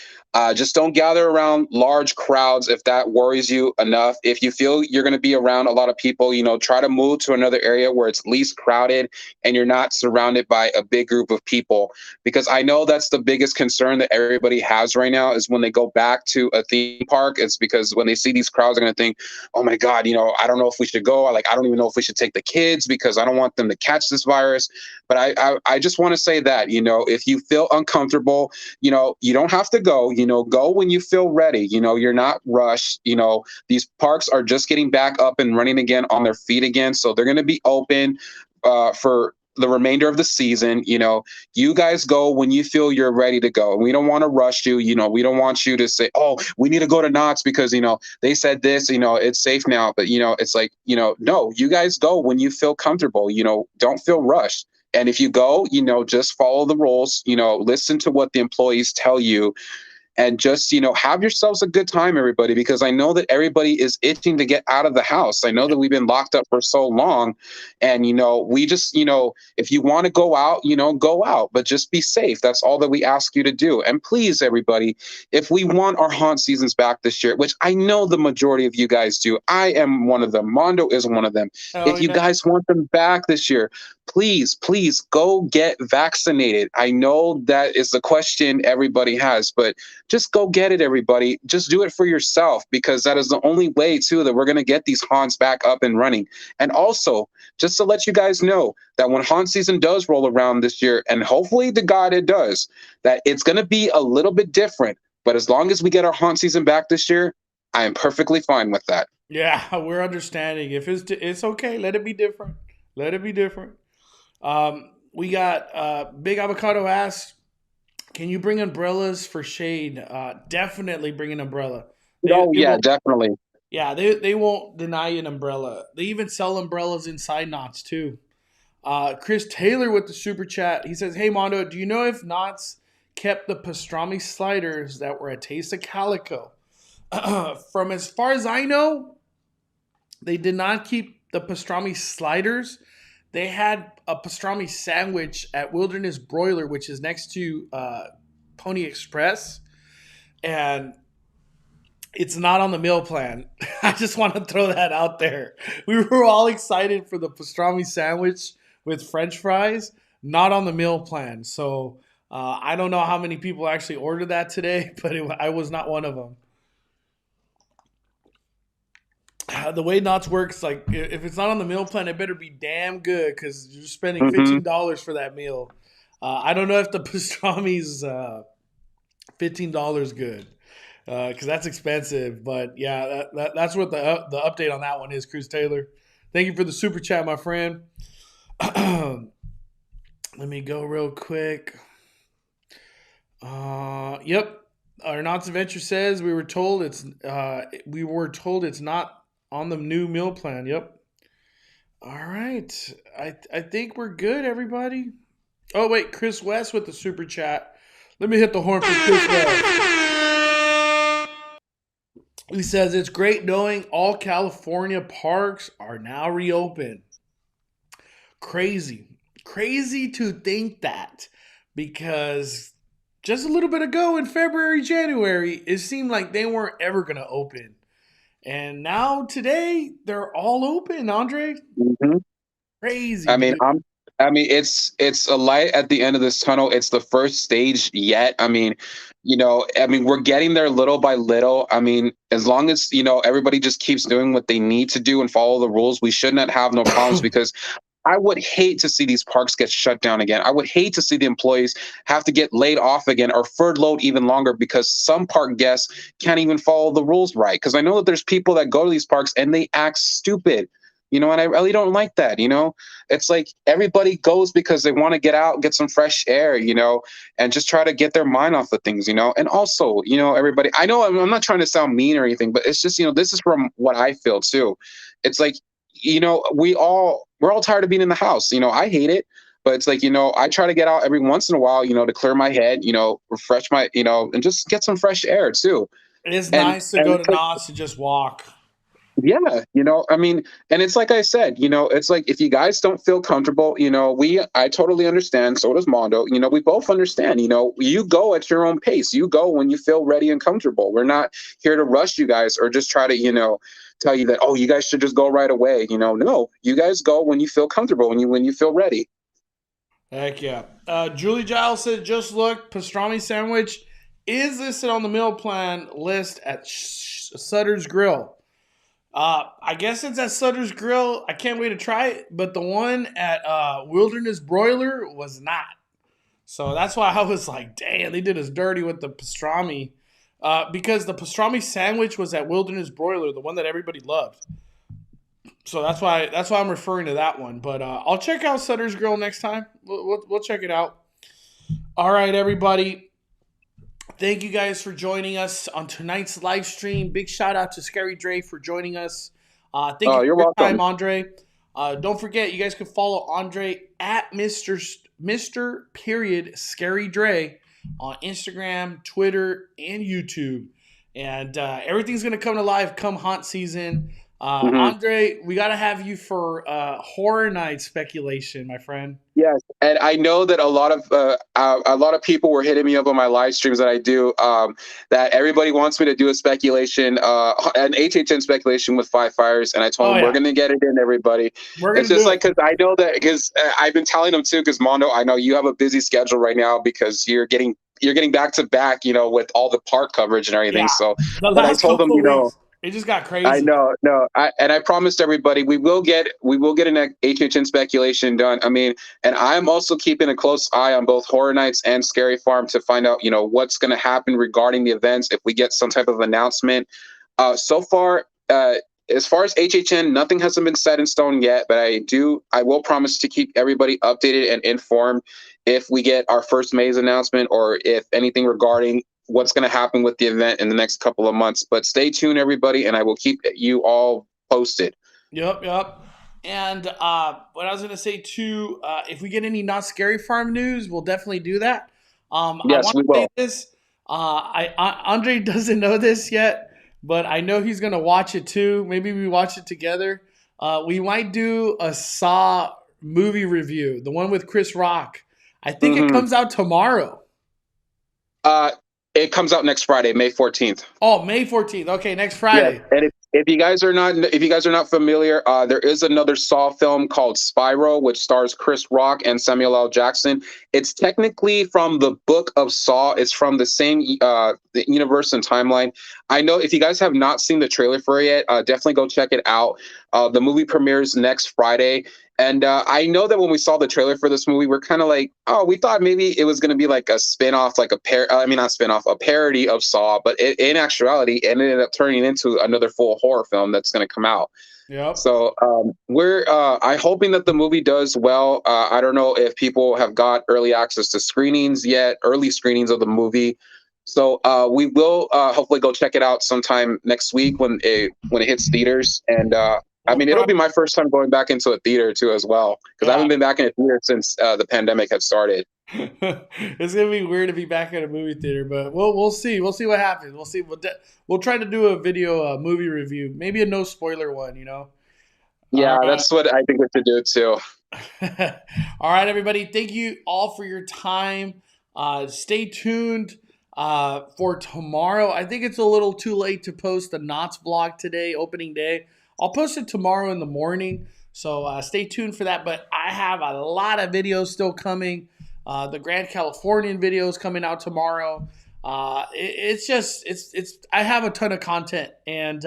Just don't gather around large crowds if that worries you enough. If you feel you're going to be around a lot of people, try to move to another area where it's least crowded and you're not surrounded by a big group of people. Because I know that's the biggest concern that everybody has right now is when they go back to a theme park. It's because when they see these crowds, they're going to think, oh my God, I don't know if we should go. I don't even know if we should take the kids because I don't want them to catch this virus. But I just want to say that, if you feel uncomfortable, you don't have to go. Go when you feel ready. You're not rushed. These parks are just getting back up and running again on their feet again. So they're going to be open for the remainder of the season. You guys go when you feel you're ready to go. We don't want to rush you. We don't want you to say, oh, we need to go to Knott's because, they said this, it's safe now. But, it's like, no, you guys go when you feel comfortable. Don't feel rushed. And if you go, just follow the rules, listen to what the employees tell you. And just, have yourselves a good time, everybody, because I know that everybody is itching to get out of the house. I know that we've been locked up for so long. And, we just, if you want to go out, go out, but just be safe. That's all that we ask you to do. And please, everybody, if we want our haunt seasons back this year, which I know the majority of you guys do, I am one of them. Mondo is one of them. Oh, If you guys want them back this year, please go get vaccinated. I know that is the question everybody has, but just go get it, everybody. Just do it for yourself because that is the only way, too, that we're going to get these haunts back up and running. And also, just to let you guys know that when haunt season does roll around this year, and hopefully to God it does, that it's going to be a little bit different. But as long as we get our haunt season back this year, I am perfectly fine with that. Yeah, we're understanding. If it's okay, let it be different. Let it be different. We got Big Avocado asks, can you bring umbrellas for shade? Definitely bring an umbrella. Yeah, definitely. Yeah, they won't deny an umbrella. They even sell umbrellas inside Knott's too. Chris Taylor with the super chat. He says, hey Mondo, do you know if Knott's kept the pastrami sliders that were a taste of calico? From as far as I know, they did not keep the pastrami sliders. They had a pastrami sandwich at Wilderness Broiler, which is next to Pony Express. And it's not on the meal plan. I just want to throw that out there. We were all excited for the pastrami sandwich with French fries, not on the meal plan. So I don't know how many people actually ordered that today, but I was not one of them. The way Knott's works, like if it's not on the meal plan, it better be damn good because you're spending $15 for that meal. I don't know if the pastrami's $15 good because that's expensive. But yeah, that's what the update on that one is. Cruz Taylor, thank you for the super chat, my friend. Let me go real quick. Yep, our Knott's Adventure says we were told it's not on the new meal plan. Yep. All right. I think we're good, everybody. Oh, wait. Chris West with the super chat. Let me hit the horn for Chris West. He says, it's great knowing all California parks are now reopened. Crazy. Crazy to think that because just a little bit ago in February, January, it seemed like they weren't ever going to open. And now today they're all open, Andre. Crazy. I mean, it's a light at the end of this tunnel. It's the first stage yet. I mean, we're getting there little by little. I mean, as long as, everybody just keeps doing what they need to do and follow the rules, we should not have no problems because I would hate to see these parks get shut down again. I would hate to see the employees have to get laid off again or furloughed even longer because some park guests can't even follow the rules right. Because I know that there's people that go to these parks and they act stupid. And I really don't like that. It's like everybody goes because they want to get out, get some fresh air, and just try to get their mind off of things. And also, everybody, I know I'm not trying to sound mean or anything, but it's just, this is from what I feel too. It's like, we're all tired of being in the house. I hate it. But it's like, I try to get out every once in a while, to clear my head, refresh my, and just get some fresh air too. It is And nice to and go to it's like, Knott's and just walk. yeah, I mean, and it's like I said, it's like if you guys don't feel comfortable, I totally understand. So does Mondo. We both understand. You go at your own pace. You go when you feel ready and comfortable. We're not here to rush you guys or just try to, tell you that, oh, you guys should just go right away. No, you guys go when you feel comfortable, when you feel ready. Heck yeah. Julie Giles said, just look, pastrami sandwich is listed on the meal plan list at Sutter's Grill. I guess it's at Sutter's Grill. I can't wait to try it, but the one at Wilderness Broiler was not. So that's why I was like, damn, they did us dirty with the pastrami. Because the pastrami sandwich was at Wilderness Broiler, the one that everybody loved. So that's why I'm referring to that one. But I'll check out Sutter's Grill next time. We'll check it out. All right, everybody. Thank you guys for joining us on tonight's live stream. Big shout out to Scary Dre for joining us. Thank you for you're your welcome. time, Andre. Don't forget, you guys can follow Andre at Mr. Period Scary Dre on Instagram, Twitter, and YouTube. And everything's gonna come to life come hunt season. Andre, we got to have you for horror night speculation, my friend. Yes, and I know that a lot of people were hitting me up on my live streams that I do. That everybody wants me to do a speculation, an HHN speculation with Five Fires, and I told them we're going to get it in, everybody. It's just like because I know that because I've been telling them too. Because Mondo, I know you have a busy schedule right now because you're getting back to back, with all the park coverage and everything. Yeah, so, but I told them, it just got crazy. I know, no, I promised everybody we will get an HHN speculation done. I mean, and I'm also keeping a close eye on both Horror Nights and Scary Farm to find out, what's going to happen regarding the events if we get some type of announcement. So far, as far as HHN, nothing hasn't been set in stone yet, but I will promise to keep everybody updated and informed if we get our first Maze announcement or if anything regarding what's going to happen with the event in the next couple of months. But stay tuned, everybody, and I will keep you all posted. Yep. And what I was going to say too, if we get any Not Scary Farm news, we'll definitely do that. Yes, we will. Say this. Andre doesn't know this yet, but I know he's going to watch it too. Maybe we watch it together. We might do a Saw movie review, the one with Chris Rock. I think it comes out tomorrow. It comes out next Friday, May 14th. Oh, May 14th. Okay, next Friday. Yeah. And if you guys are not familiar, there is another Saw film called Spyro, which stars Chris Rock and Samuel L. Jackson. It's technically from the book of Saw. It's from the same the universe and timeline. I know if you guys have not seen the trailer for it yet, definitely go check it out. The movie premieres next Friday. And I know that when we saw the trailer for this movie, we're kind of like, oh, we thought maybe it was going to be like a spin-off, like a parody of Saw. But in actuality, it ended up turning into another full horror film that's going to come out. Yep. So we're I'm hoping that the movie does well. I don't know if people have got early access to screenings yet, early screenings of the movie. So we will hopefully go check it out sometime next week when it hits theaters. And I mean, it'll be my first time going back into a theater too, as well, because I haven't been back in a theater since the pandemic had started. It's gonna be weird to be back in a movie theater, but we'll see. We'll see what happens. We'll see. We'll try to do a video, movie review, maybe a no spoiler one. Yeah, that's what I think we should do too. All right, everybody. Thank you all for your time. Stay tuned for tomorrow. I think it's a little too late to post the Knott's vlog today, opening day. I'll post it tomorrow in the morning, so stay tuned for that. But I have a lot of videos still coming. The Grand Californian video is coming out tomorrow. It's I have a ton of content, and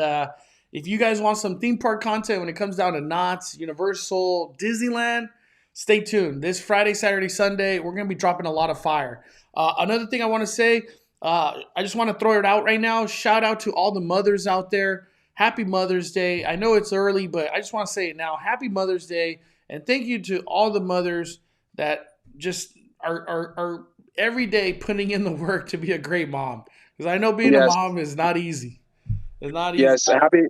if you guys want some theme park content when it comes down to Knott's, Universal, Disneyland, stay tuned. This Friday, Saturday, Sunday, we're going to be dropping a lot of fire. Another thing I want to say, I just want to throw it out right now. Shout out to all the mothers out there. happy Mother's Day. I know it's early, but I just want to say it now. Happy Mother's Day. And thank you to all the mothers that just are every day putting in the work to be a great mom. Because I know being a Yes. mom is not easy. It's not easy. Yes, happy.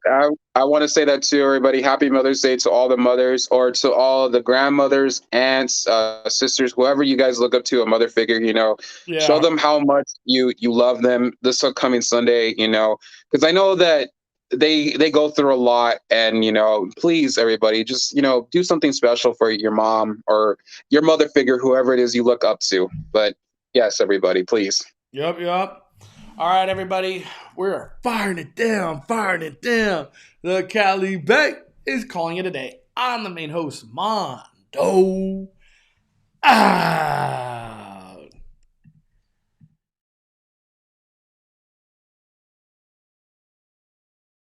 I want to say that to everybody. Happy Mother's Day to all the mothers, or to all the grandmothers, aunts, sisters, whoever you guys look up to, a mother figure. Show Yeah. them how much you love them this upcoming Sunday. Because I know that they go through a lot, and please, everybody, just do something special for your mom or your mother figure, whoever it is you look up to. But yes, everybody, please. Yep. All right, everybody. We're firing it down, firing it down. The Cali Bay is calling it a day. I'm the main host, Mondo. Ah.